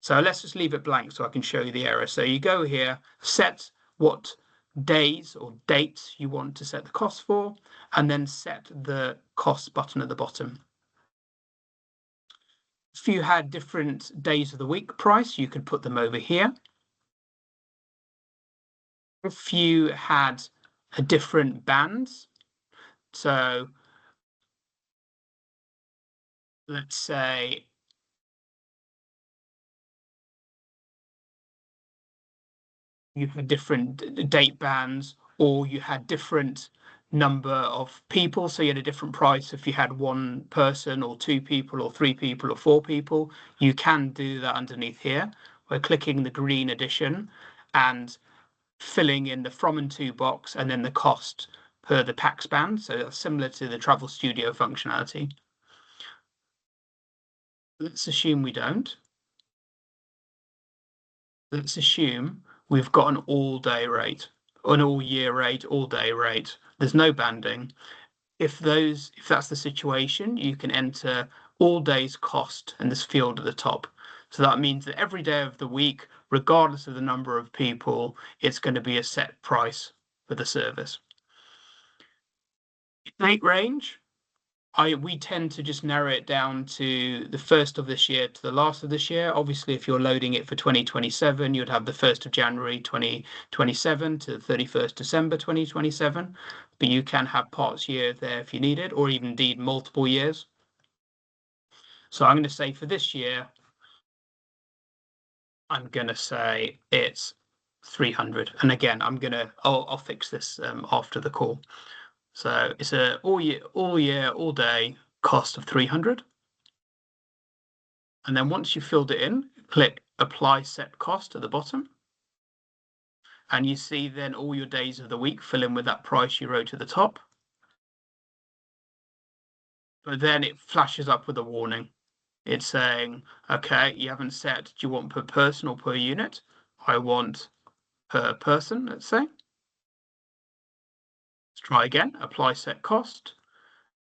So let's just leave it blank so I can show you the error. So you go here, set what days or dates you want to set the cost for, and then set the cost button at the bottom. If you had different days of the week price, you could put them over here. If you had a different bands, so let's say you had different date bands, or you had different number of people, so you had a different price if you had one person or two people or three people or four people, you can do that underneath here. We're clicking the green edition and filling in the from and to box and then the cost per the PAX band. So that's similar to the Travel Studio functionality. Let's assume we don't. Let's assume we've got an all-day rate, an all-year rate, all-day rate. There's no banding. If that's the situation, you can enter all days cost in this field at the top. So that means that every day of the week, regardless of the number of people, it's going to be a set price for the service. Date range, we tend to just narrow it down to the 1st of this year to the last of this year. Obviously, if you're loading it for 2027, you'd have the 1st of January 2027 to the 31st December 2027. But you can have parts year there if you need it, or even indeed multiple years. So I'm going to say for this year, I'm going to say it's 300. And again, I'll fix this after the call. So it's a all year, all day cost of 300. And then once you've filled it in, click apply set cost at the bottom. And you see then all your days of the week fill in with that price you wrote at the top. But then it flashes up with a warning. It's saying, okay, you haven't set, do you want per person or per unit? I want per person, let's say. Let's try again, apply set cost.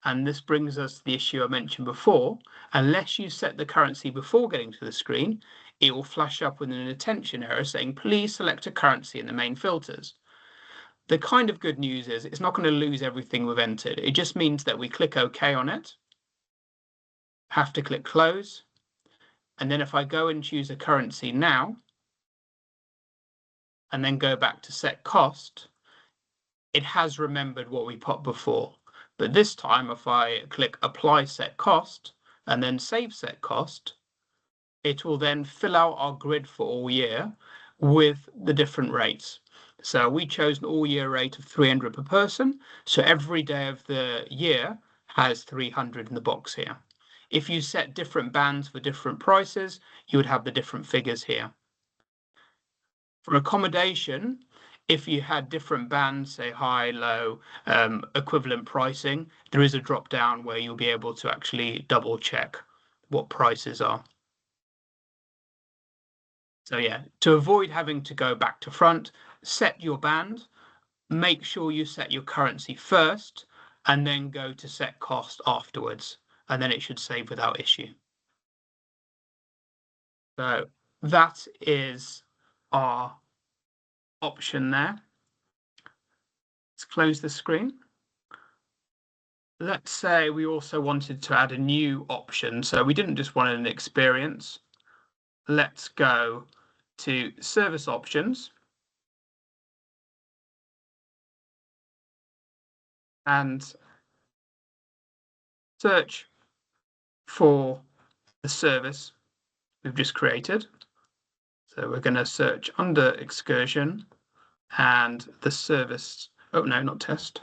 And this brings us to the issue I mentioned before. Unless you set the currency before getting to the screen, it will flash up with an attention error saying, please select a currency in the main filters. The kind of good news is it's not going to lose everything we've entered. It just means that we click OK on it, have to click close. And then if I go and choose a currency now, and then go back to set cost, it has remembered what we put before. But this time, if I click apply set cost and then save set cost, it will then fill out our grid for all year with the different rates. So we chose an all year rate of 300 per person. So every day of the year has 300 in the box here. If you set different bands for different prices, you would have the different figures here. For accommodation, if you had different bands, say high, low, equivalent pricing, there is a drop down where you'll be able to actually double check what prices are. So yeah, to avoid having to go back to front, set your band, make sure you set your currency first, and then go to set cost afterwards, and then it should save without issue. So that is our option there. Let's close the screen. Let's say we also wanted to add a new option. So we didn't just want an experience. Let's go to service options. And search for the service we've just created. So we're going to search under excursion and the service. Oh, no, not test.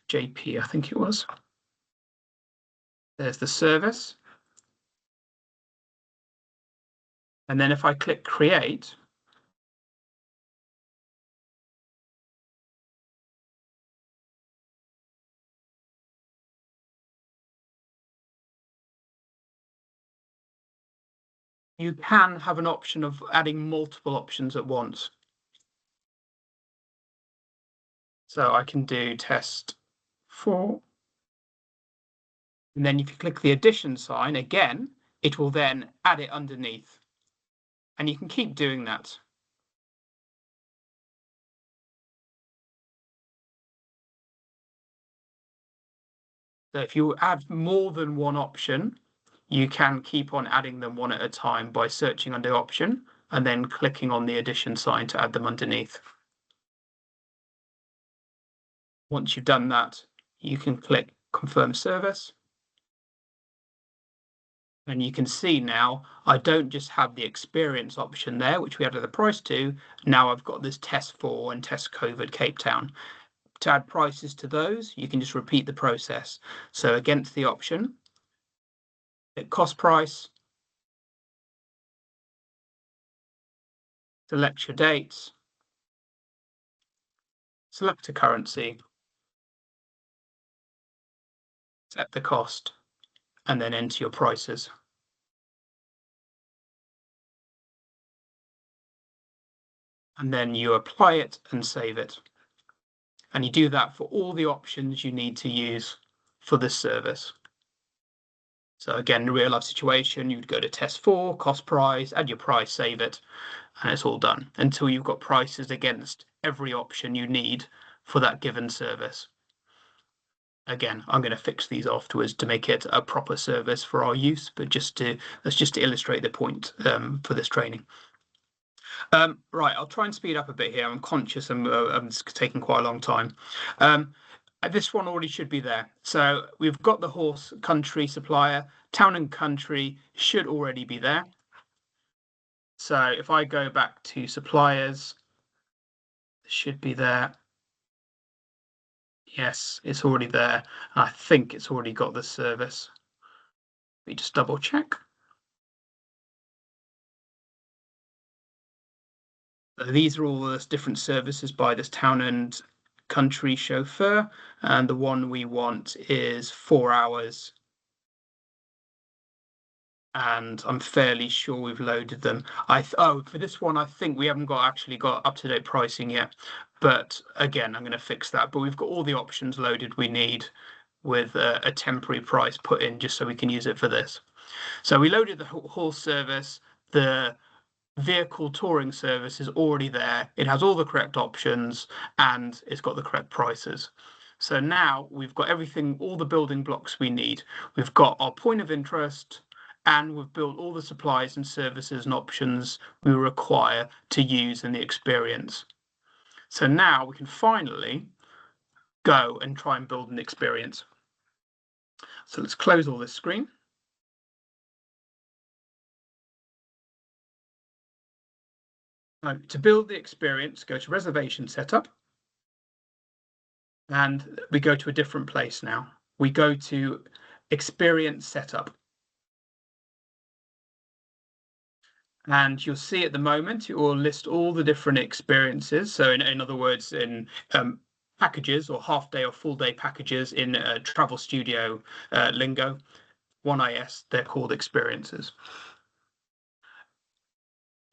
JP, I think it was. There's the service. And then if I click create, you can have an option of adding multiple options at once. So I can do test 4. And then if you click the addition sign again, it will then add it underneath. And you can keep doing that. So if you add more than one option, you can keep on adding them one at a time by searching under option and then clicking on the addition sign to add them underneath. Once you've done that, you can click confirm service. And you can see now, I don't just have the experience option there, which we added the price to. Now I've got this test 4 and test COVID Cape Town. To add prices to those, you can just repeat the process. So against the option, click cost price, select your dates, select a currency, set the cost, and then enter your prices. And then you apply it and save it. And you do that for all the options you need to use for this service. So again, in a real life situation, you'd go to test 4, cost price, add your price, save it, and it's all done until you've got prices against every option you need for that given service. Again, I'm going to fix these afterwards to make it a proper service for our use, but that's just to illustrate the point for this training. Right, I'll try and speed up a bit here. I'm conscious I'm taking quite a long time. This one already should be there. So we've got the horse country supplier, town and country should already be there. So if I go back to suppliers, it should be there. Yes, it's already there. I think it's already got the service. Let me just double check. These are all the different services by this town and country chauffeur, and the one we want is 4 hours. And I'm fairly sure we've loaded them. For this one, I think we haven't actually got up-to-date pricing yet. But again, I'm going to fix that. But we've got all the options loaded we need with a temporary price put in just so we can use it for this. So we loaded the whole service. The vehicle touring service is already there. It has all the correct options and it's got the correct prices. So now we've got everything, all the building blocks we need. We've got our point of interest, and we've built all the supplies and services and options we require to use in the experience. So now we can finally go and try and build an experience. So let's close all this screen. To build the experience, go to reservation setup. And we go to a different place now. We go to experience setup. And you'll see at the moment, it will list all the different experiences. So in other words, in packages or half day or full day packages in Travel Studio lingo, 1IS, they're called experiences.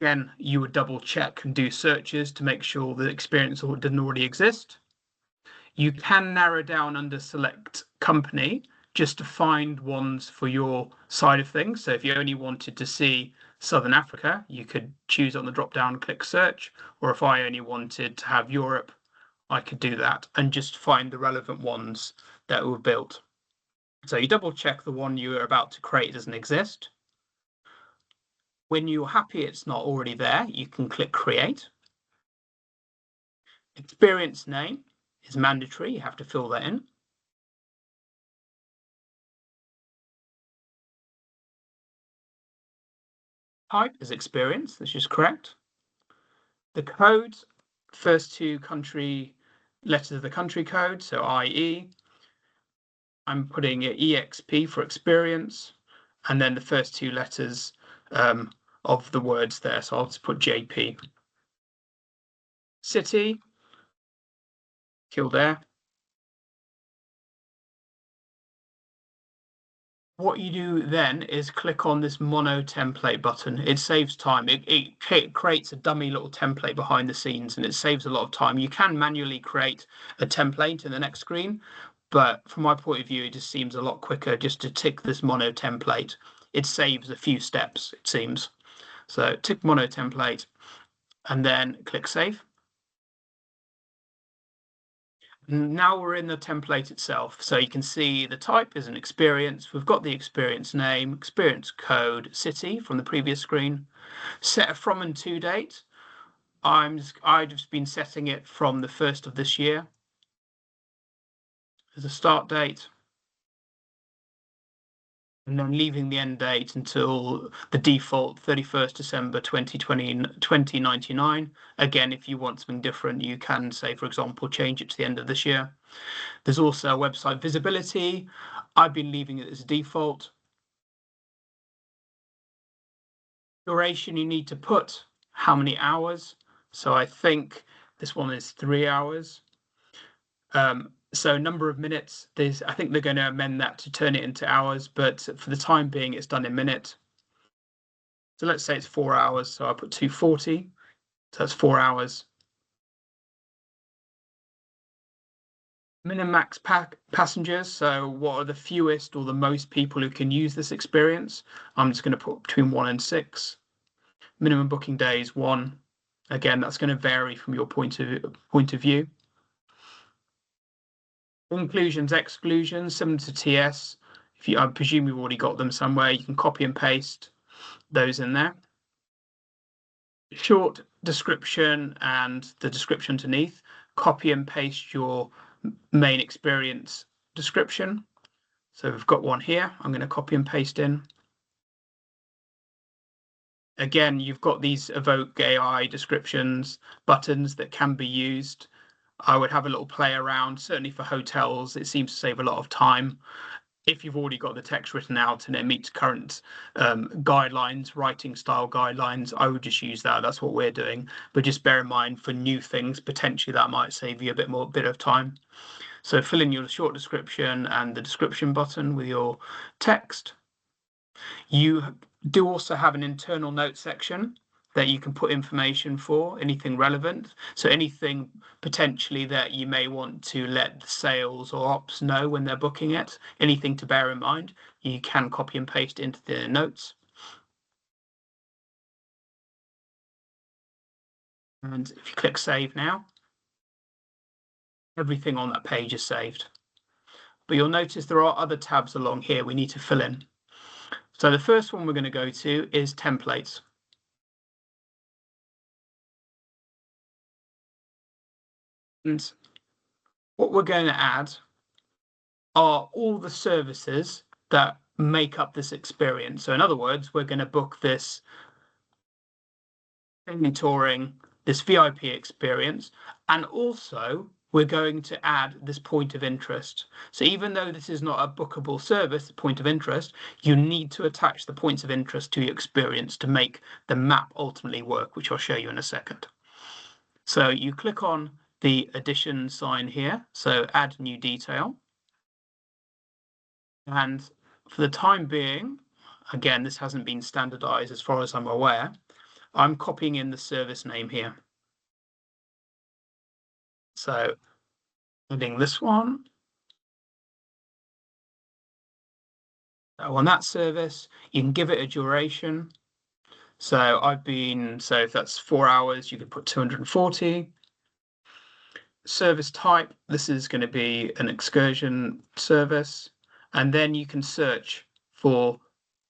Again, you would double check and do searches to make sure the experience didn't already exist. You can narrow down under select company just to find ones for your side of things. So if you only wanted to see Southern Africa, you could choose on the drop down, click search. Or if I only wanted to have Europe, I could do that and just find the relevant ones that were built. So you double check the one you are about to create doesn't exist. When you're happy it's not already there, you can click create. Experience name is mandatory, you have to fill that in. Type is experience, this is correct. The code, first two country letters of the country code, so IE. I'm putting EXP for experience, and then the first two letters of the words there, so I'll just put JP. City, Kildare. What you do then is click on this mono template button. It saves time. It creates a dummy little template behind the scenes and it saves a lot of time. You can manually create a template in the next screen, but from my point of view, it just seems a lot quicker just to tick this mono template. It saves a few steps, it seems. So tick mono template and then click save. Now we're in the template itself. So you can see the type is an experience. We've got the experience name, experience code, city from the previous screen. Set a from and to date. I've just been setting it from the 1st of this year as a start date. And then leaving the end date until the default 31st December 2099. Again, if you want something different, you can say, for example, change it to the end of this year. There's also website visibility. I've been leaving it as default. Duration, you need to put how many hours. So I think this one is 3 hours. So number of minutes, I think they're going to amend that to turn it into hours, but for the time being, it's done in minutes. So let's say it's 4 hours. So I'll put 240. So that's 4 hours. Minimum max passengers. So what are the fewest or the most people who can use this experience? I'm just going to put between 1 and 6. Minimum booking days 1. Again, that's going to vary from your point of view. Inclusions, exclusions, similar to TS. I presume you've already got them somewhere, you can copy and paste those in there. Short description and the description underneath. Copy and paste your main experience description. So we've got one here. I'm going to copy and paste in. Again, you've got these evoke AI descriptions buttons that can be used. I would have a little play around. Certainly for hotels, it seems to save a lot of time. if you've already got the text written out and it meets current guidelines, writing style guidelines, I would just use that. That's what we're doing. But just bear in mind for new things, potentially that might save you a bit of time. So fill in your short description and the description button with your text. You do also have an internal note section that you can put information for, anything relevant. So anything potentially that you may want to let the sales or ops know when they're booking it, anything to bear in mind, you can copy and paste into the notes. And if you click save now, everything on that page is saved. But you'll notice there are other tabs along here we need to fill in. So the first one we're going to go to is templates. And what we're going to add are all the services that make up this experience. So in other words, we're going to book this touring, this VIP experience, and also we're going to add this point of interest. So even though this is not a bookable service, the point of interest, you need to attach the points of interest to your experience to make the map ultimately work, which I'll show you in a second. So you click on the addition sign here, so add new detail. And for the time being, again, this hasn't been standardized as far as I'm aware, I'm copying in the service name here. So adding this one. On that service, you can give it a duration. So if that's 4 hours, you could put 240. Service type, this is going to be an excursion service. And then you can search for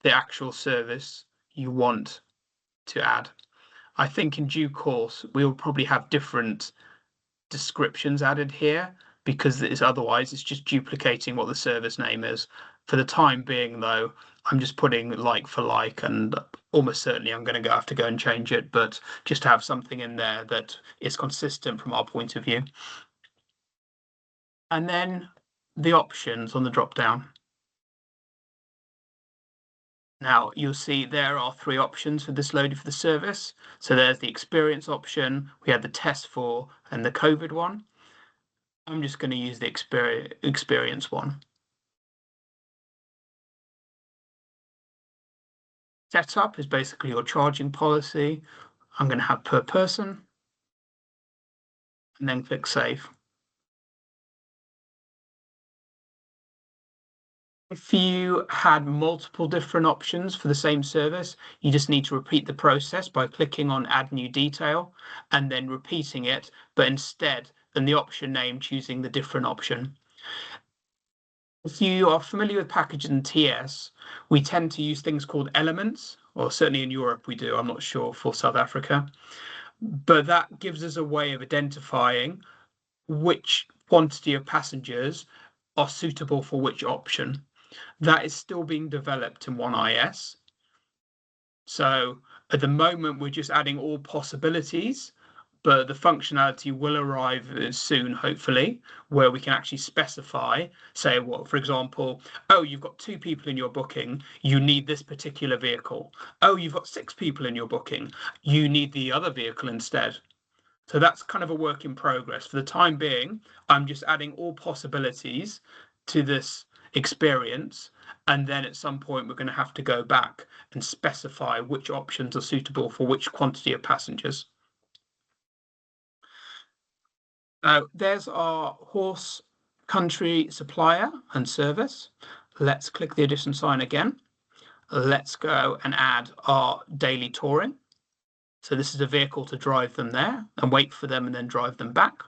the actual service you want to add. I think in due course, we'll probably have different descriptions added here because otherwise it's just duplicating what the service name is. For the time being, though, I'm just putting like for like, and almost certainly I'm going to have to go and change it, but just to have something in there that is consistent from our point of view. And then the options on the drop down. Now you'll see there are 3 options for this loaded for the service. So there's the experience option, we had the test for, and the COVID one. I'm just going to use the experience one. Setup is basically your charging policy. I'm going to have per person and then click save. If you had multiple different options for the same service, you just need to repeat the process by clicking on add new detail and then repeating it, but instead than the option name, choosing the different option. If you are familiar with packages and TS, we tend to use things called elements, or certainly in Europe we do, I'm not sure for South Africa, but that gives us a way of identifying which quantity of passengers are suitable for which option. That is still being developed in OneIS. So at the moment, we're just adding all possibilities, but the functionality will arrive soon, hopefully, where we can actually specify, say, what, for example, oh, you've got 2 people in your booking, you need this particular vehicle. Oh, you've got 6 people in your booking, you need the other vehicle instead. So that's kind of a work in progress. For the time being, I'm just adding all possibilities to this experience. And then at some point, we're going to have to go back and specify which options are suitable for which quantity of passengers. There's our horse country supplier and service. Let's click the addition sign again. Let's go and add our daily touring. So this is a vehicle to drive them there and wait for them and then drive them back.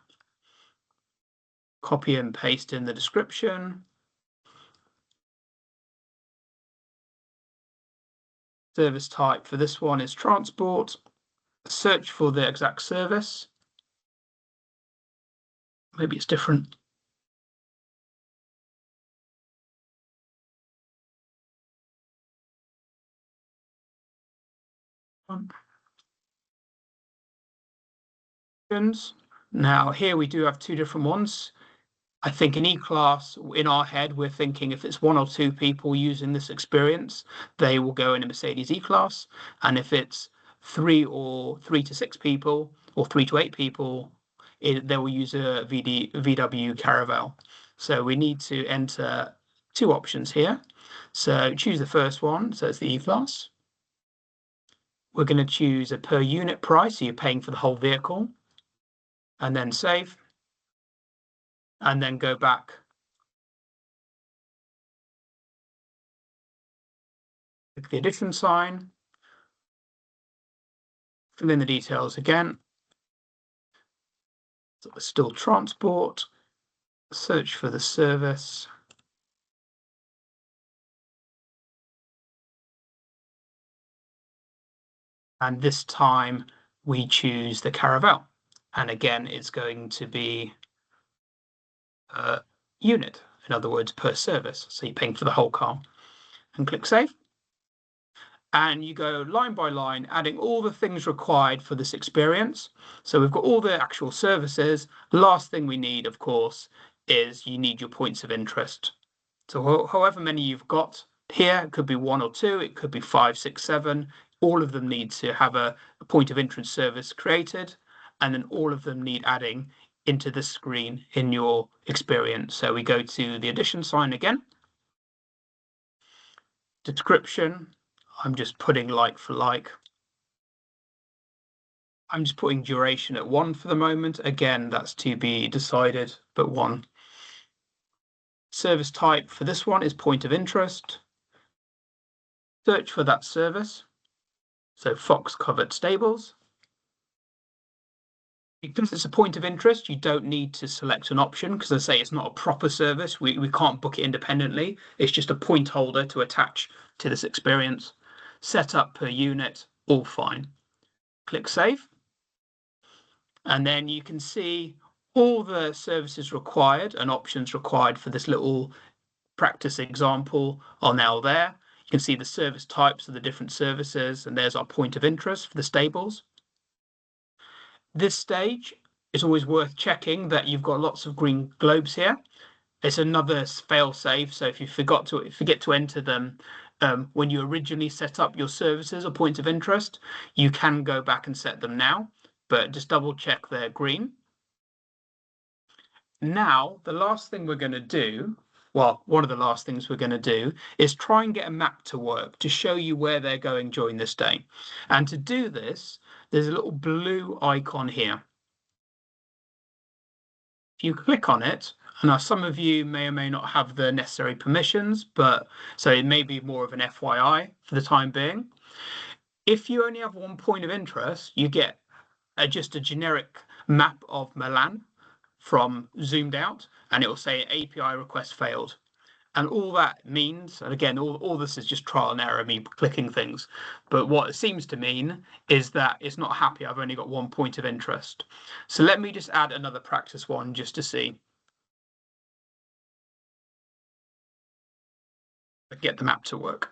Copy and paste in the description. Service type for this one is transport. Search for the exact service. Maybe it's different. Now here we do have 2 different ones. I think in E-Class, in our head, we're thinking if it's 1 or 2 people using this experience, they will go in a Mercedes E-Class. And if it's 3 to 6 people or 3 to 8 people, they will use a VW Caravelle. So we need to enter 2 options here. So choose the first one. So it's the E-Class. We're going to choose a per unit price. So you're paying for the whole vehicle. And then save. And then go back. Click the addition sign. Fill in the details again. So still transport. Search for the service. And this time we choose the Caravelle. And again, it's going to be a unit, in other words, per service. So you're paying for the whole car. And click save. And you go line by line, adding all the things required for this experience. So we've got all the actual services. Last thing we need, of course, is you need your points of interest. So however many you've got here, it could be 1 or 2, it could be 5, 6, 7. All of them need to have a point of interest service created, and then all of them need adding into the screen in your experience. So we go to the addition sign again. Description, I'm just putting like for like. I'm just putting duration at 1 for the moment. Again, that's to be decided, but 1. Service type for this one is point of interest. Search for that service. So Fox Covered Stables. Because it's a point of interest, you don't need to select an option because I say it's not a proper service. We can't book it independently. It's just a point holder to attach to this experience. Set up per unit, all fine. Click save. And then you can see all the services required and options required for this little practice example are now there. You can see the service types of the different services, and there's our point of interest for the stables. This stage, it's always worth checking that you've got lots of green globes here. It's another fail safe. So if you forget to enter them when you originally set up your services or points of interest, you can go back and set them now, but just double check they're green. Now, the last thing we're going to do, well, one of the last things we're going to do is try and get a map to work to show you where they're going during this day. And to do this, there's a little blue icon here. If you click on it, and now some of you may or may not have the necessary permissions, but so it may be more of an FYI for the time being. If you only have 1 point of interest, you get just a generic map of Milan from zoomed out, and it will say API request failed. And all that means, and again, all this is just trial and error, me clicking things. But what it seems to mean is that it's not happy. I've only got 1 point of interest. So let me just add another practice one just to see. Get the map to work.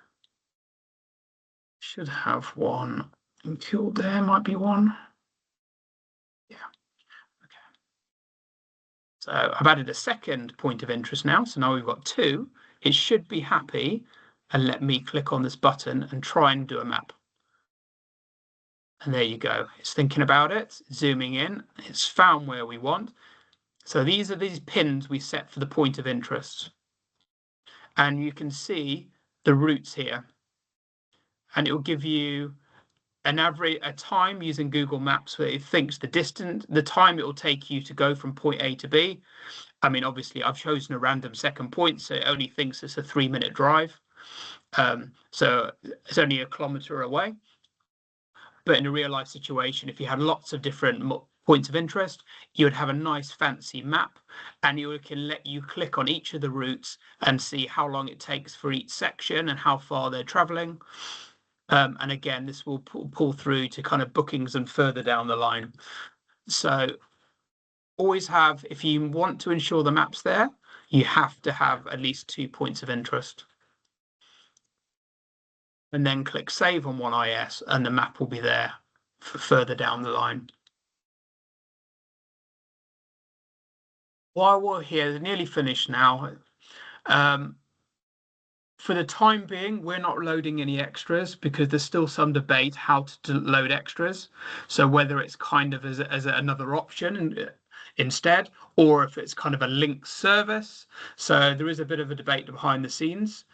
Should have one included there, might be one. Yeah. Okay. So I've added a second point of interest now. So now we've got 2. It should be happy. And let me click on this button and try and do a map. And there you go. It's thinking about it, zooming in. It's found where we want. So these are these pins we set for the point of interest. And you can see the routes here. And it will give you an average, a time using Google Maps where it thinks the distance, the time it will take you to go from point A to B. I mean, obviously, I've chosen a random second point, so it only thinks it's a 3-minute drive. So it's only a kilometer away. But in a real life situation, if you had lots of different points of interest, you would have a nice fancy map, and it can let you click on each of the routes and see how long it takes for each section and how far they're traveling. And again, this will pull through to kind of bookings and further down the line. So always have, if you want to ensure the map's there, you have to have at least 2 points of interest. And then click save on OneIS, and the map will be there for further down the line. While we're here, nearly finished now. For the time being, we're not loading any extras because there's still some debate how to load extras. So whether it's kind of as another option instead, or if it's kind of a linked service. So there is a bit of a debate behind the scenes.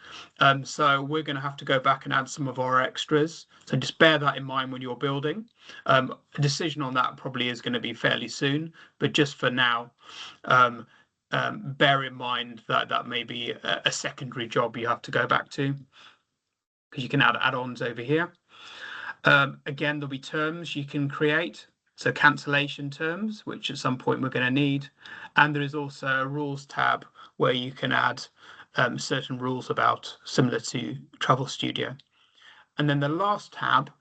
So we're going to have to go back and add some of our extras. So just bear that in mind when you're building. A decision on that probably is going to be fairly soon, but just for now, bear in mind that that may be a secondary job you have to go back to because you can add add-ons over here. Again, there'll be terms you can create. So cancellation terms, which at some point we're going to need. And there is also a rules tab where you can add certain rules about similar to Travel Studio. And then the last tab,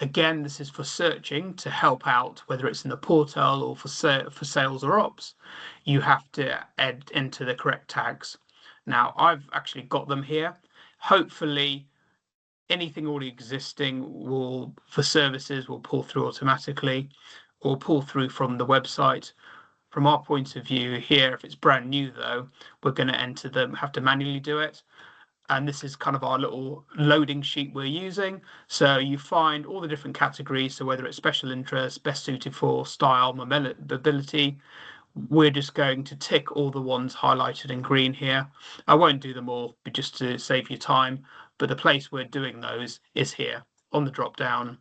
again, this is for searching to help out, whether it's in the portal or for sales or ops, you have to enter the correct tags. Now, I've actually got them here. Hopefully, anything already existing for services will pull through automatically or pull through from the website. From our point of view here, if it's brand new though, we're going to enter them, have to manually do it. And this is kind of our little loading sheet we're using. So you find all the different categories. So whether it's special interest, best suited for, style, mobility, we're just going to tick all the ones highlighted in green here. I won't do them all, but just to save you time. But the place we're doing those is here on the drop down.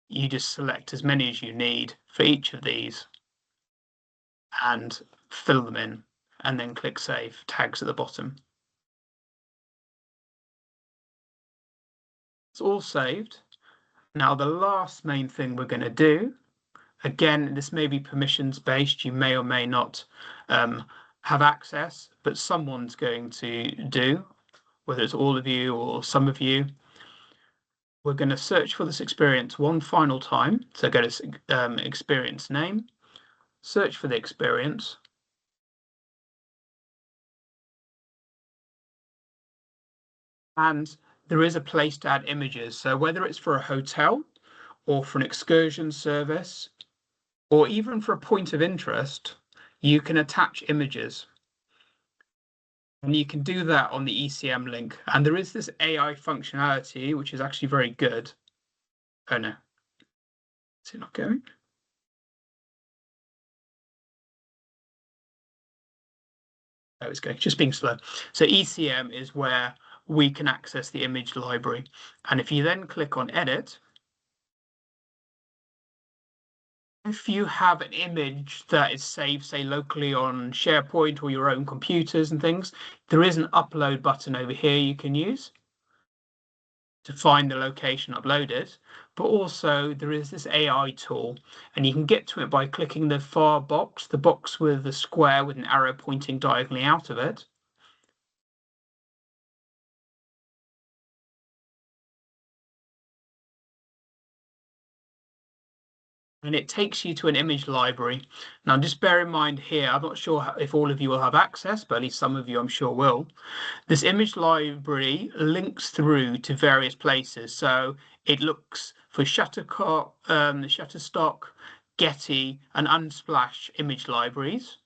You just select as many as you need for each of these and fill them in, and then click save. Tags at the bottom. It's all saved. Now the last main thing we're going to do, again, this may be permissions based. You may or may not have access, but someone's going to do, whether it's all of you or some of you. We're going to search for this experience one final time. So go to experience name, search for the experience. And there is a place to add images. So whether it's for a hotel or for an excursion service, or even for a point of interest, you can attach images. And you can do that on the ECM link. And there is this AI functionality, which is actually very good. Oh no, is it not going? Oh, it's going, just being slow. So ECM is where we can access the image library. And if you then click on edit, if you have an image that is saved, say locally on SharePoint or your own computers and things, there is an upload button over here you can use to find the location uploaded, but also there is this AI tool, and you can get to it by clicking the far box, the box with the square with an arrow pointing diagonally out of it. And it takes you to an image library. Now, just bear in mind here, I'm not sure if all of you will have access, but at least some of you I'm sure will. This image library links through to various places. So it looks for Shutterstock, Getty, and Unsplash image libraries.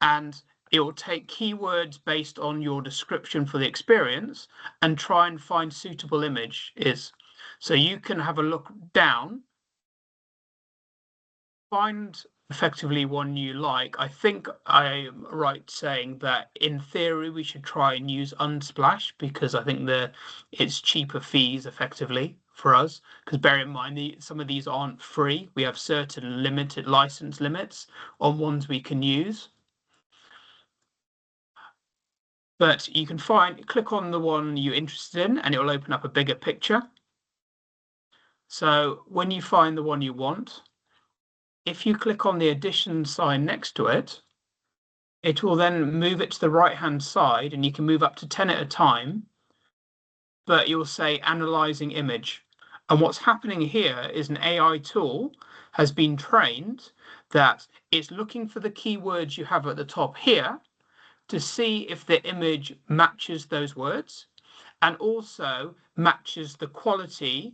And it will take keywords based on your description for the experience and try and find suitable images. So you can have a look down, find effectively one you like. I think I'm right saying that in theory we should try and use Unsplash because I think it's cheaper fees effectively for us. Because bear in mind, some of these aren't free. We have certain limited license limits on ones we can use. But you can click on the one you're interested in and it will open up a bigger picture. So when you find the one you want, if you click on the addition sign next to it, it will then move it to the right-hand side and you can move up to 10 at a time, but you'll say analyzing image. And what's happening here is an AI tool has been trained that it's looking for the keywords you have at the top here to see if the image matches those words and also matches the quality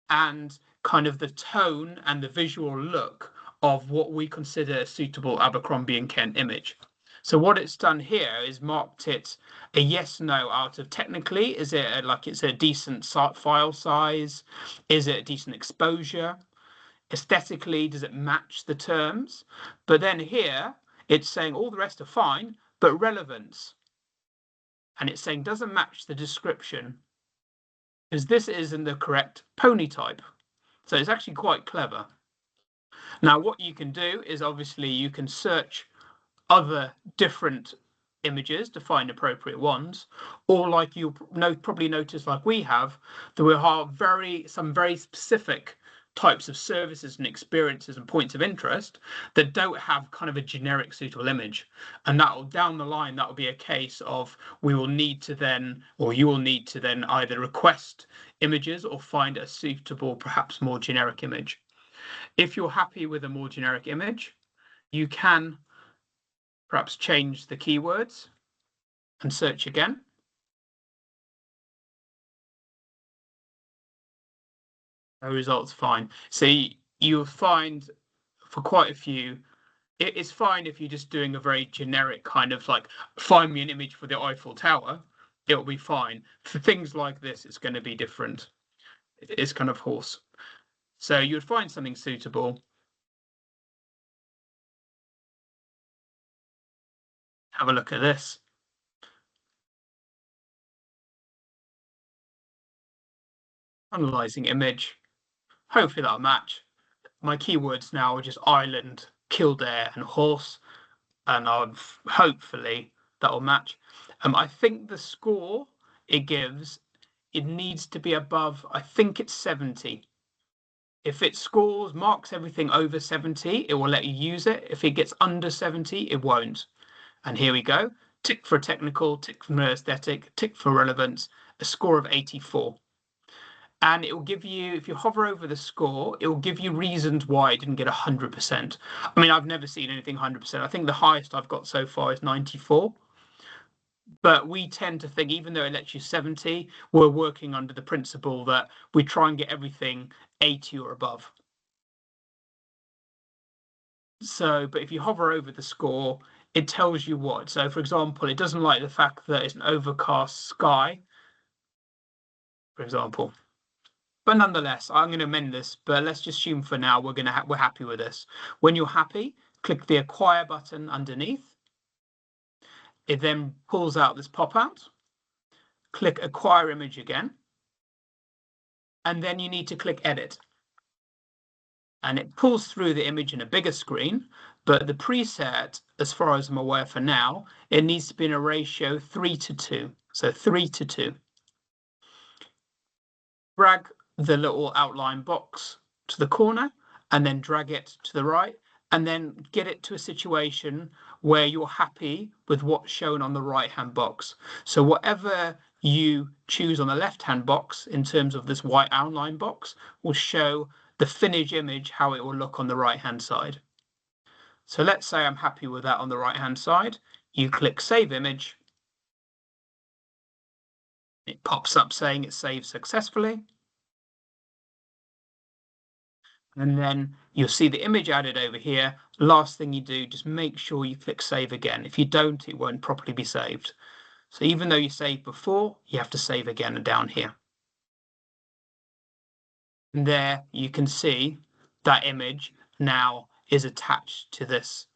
and kind of the tone and the visual look of what we consider a suitable Abercrombie and Kent image. So what it's done here is marked it a yes, no out of technically, is it it's a decent file size? Is it a decent exposure? Aesthetically, does it match the terms? But then here, it's saying all the rest are fine, but relevance. And it's saying doesn't match the description because this isn't the correct pony type. So it's actually quite clever. Now, what you can do is obviously you can search other different images to find appropriate ones, or like you'll probably notice, like we have, that we have some very specific types of services and experiences and points of interest that don't have kind of a generic suitable image. And that'll down the line, that'll be a case of we will need to then, or you will need to then either request images or find a suitable, perhaps more generic image. If you're happy with a more generic image, you can perhaps change the keywords and search again. No results, fine. So you'll find for quite a few, it's fine if you're just doing a very generic kind of like, find me an image for the Eiffel Tower, it'll be fine. For things like this, it's going to be different. It's kind of horse. So you'd find something suitable. Have a look at this. Analyzing image. Hopefully that'll match. My keywords now are just island, Kildare, and horse, and hopefully that'll match. I think the score it gives, it needs to be above, I think it's 70. If it marks everything over 70, it will let you use it. If it gets under 70, it won't. And here we go. Tick for technical, tick for aesthetic, tick for relevance, a score of 84. And it will give you, if you hover over the score, it will give you reasons why it didn't get 100%. I mean, I've never seen anything 100%. I think the highest I've got so far is 94. But we tend to think, even though it lets you 70, we're working under the principle that we try and get everything 80 or above. So, but if you hover over the score, it tells you what. So, for example, it doesn't like the fact that it's an overcast sky, for example. But nonetheless, I'm going to amend this, but let's just assume for now we're happy with this. When you're happy, click the acquire button underneath. It then pulls out this pop-out. Click acquire image again. And then you need to click edit. And it pulls through the image in a bigger screen, but the preset, as far as I'm aware for now, it needs to be in a ratio 3:2. So 3:2. Drag the little outline box to the corner and then drag it to the right, and then get it to a situation where you're happy with what's shown on the right-hand box. So whatever you choose on the left-hand box in terms of this white outline box will show the finished image, how it will look on the right-hand side. So let's say I'm happy with that on the right-hand side. You click Save Image. It pops up saying it's saved successfully. And then you'll see the image added over here. Last thing you do, just make sure you click Save again. If you don't, it won't properly be saved. So even though you saved before, you have to save again and down here. And there you can see that image now is attached to this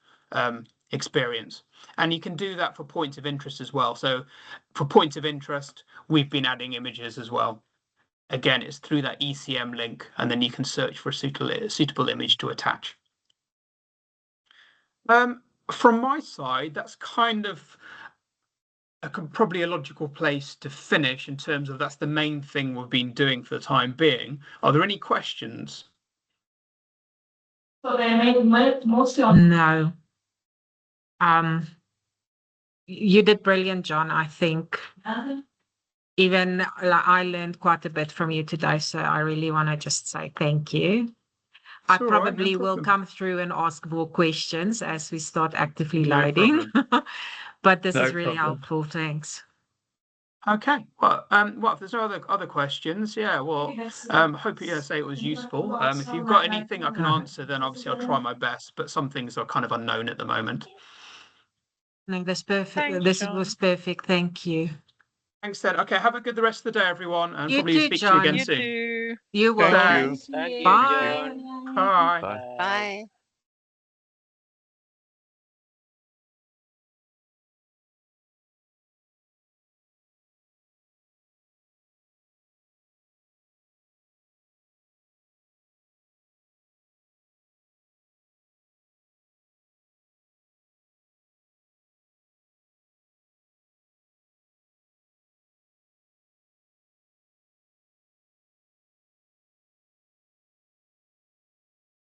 experience. And you can do that for points of interest as well. So for points of interest, we've been adding images as well. Again, it's through that ECM link, and then you can search for a suitable image to attach. From my side, that's kind of probably a logical place to finish in terms of that's the main thing we've been doing for the time being. Are there any questions? So they made mostly on. No. You did brilliant, John. I think even I learned quite a bit from you today, so I really want to just say thank you. I probably will come through and ask more questions as we start actively loading, but this is really helpful. Thanks. Okay. Well, if there's no other questions, hope say it was useful. If you've got anything I can answer, then obviously I'll try my best. But some things are kind of unknown at the moment. No, that's perfect. Thanks, This John. was perfect. Thank you. Thanks, then. Okay. Have a good the rest of the day, everyone, and You probably too, speak to you John. again You soon. too. You will. Thank you. Thank you, Bye. John. Bye. Bye. Bye.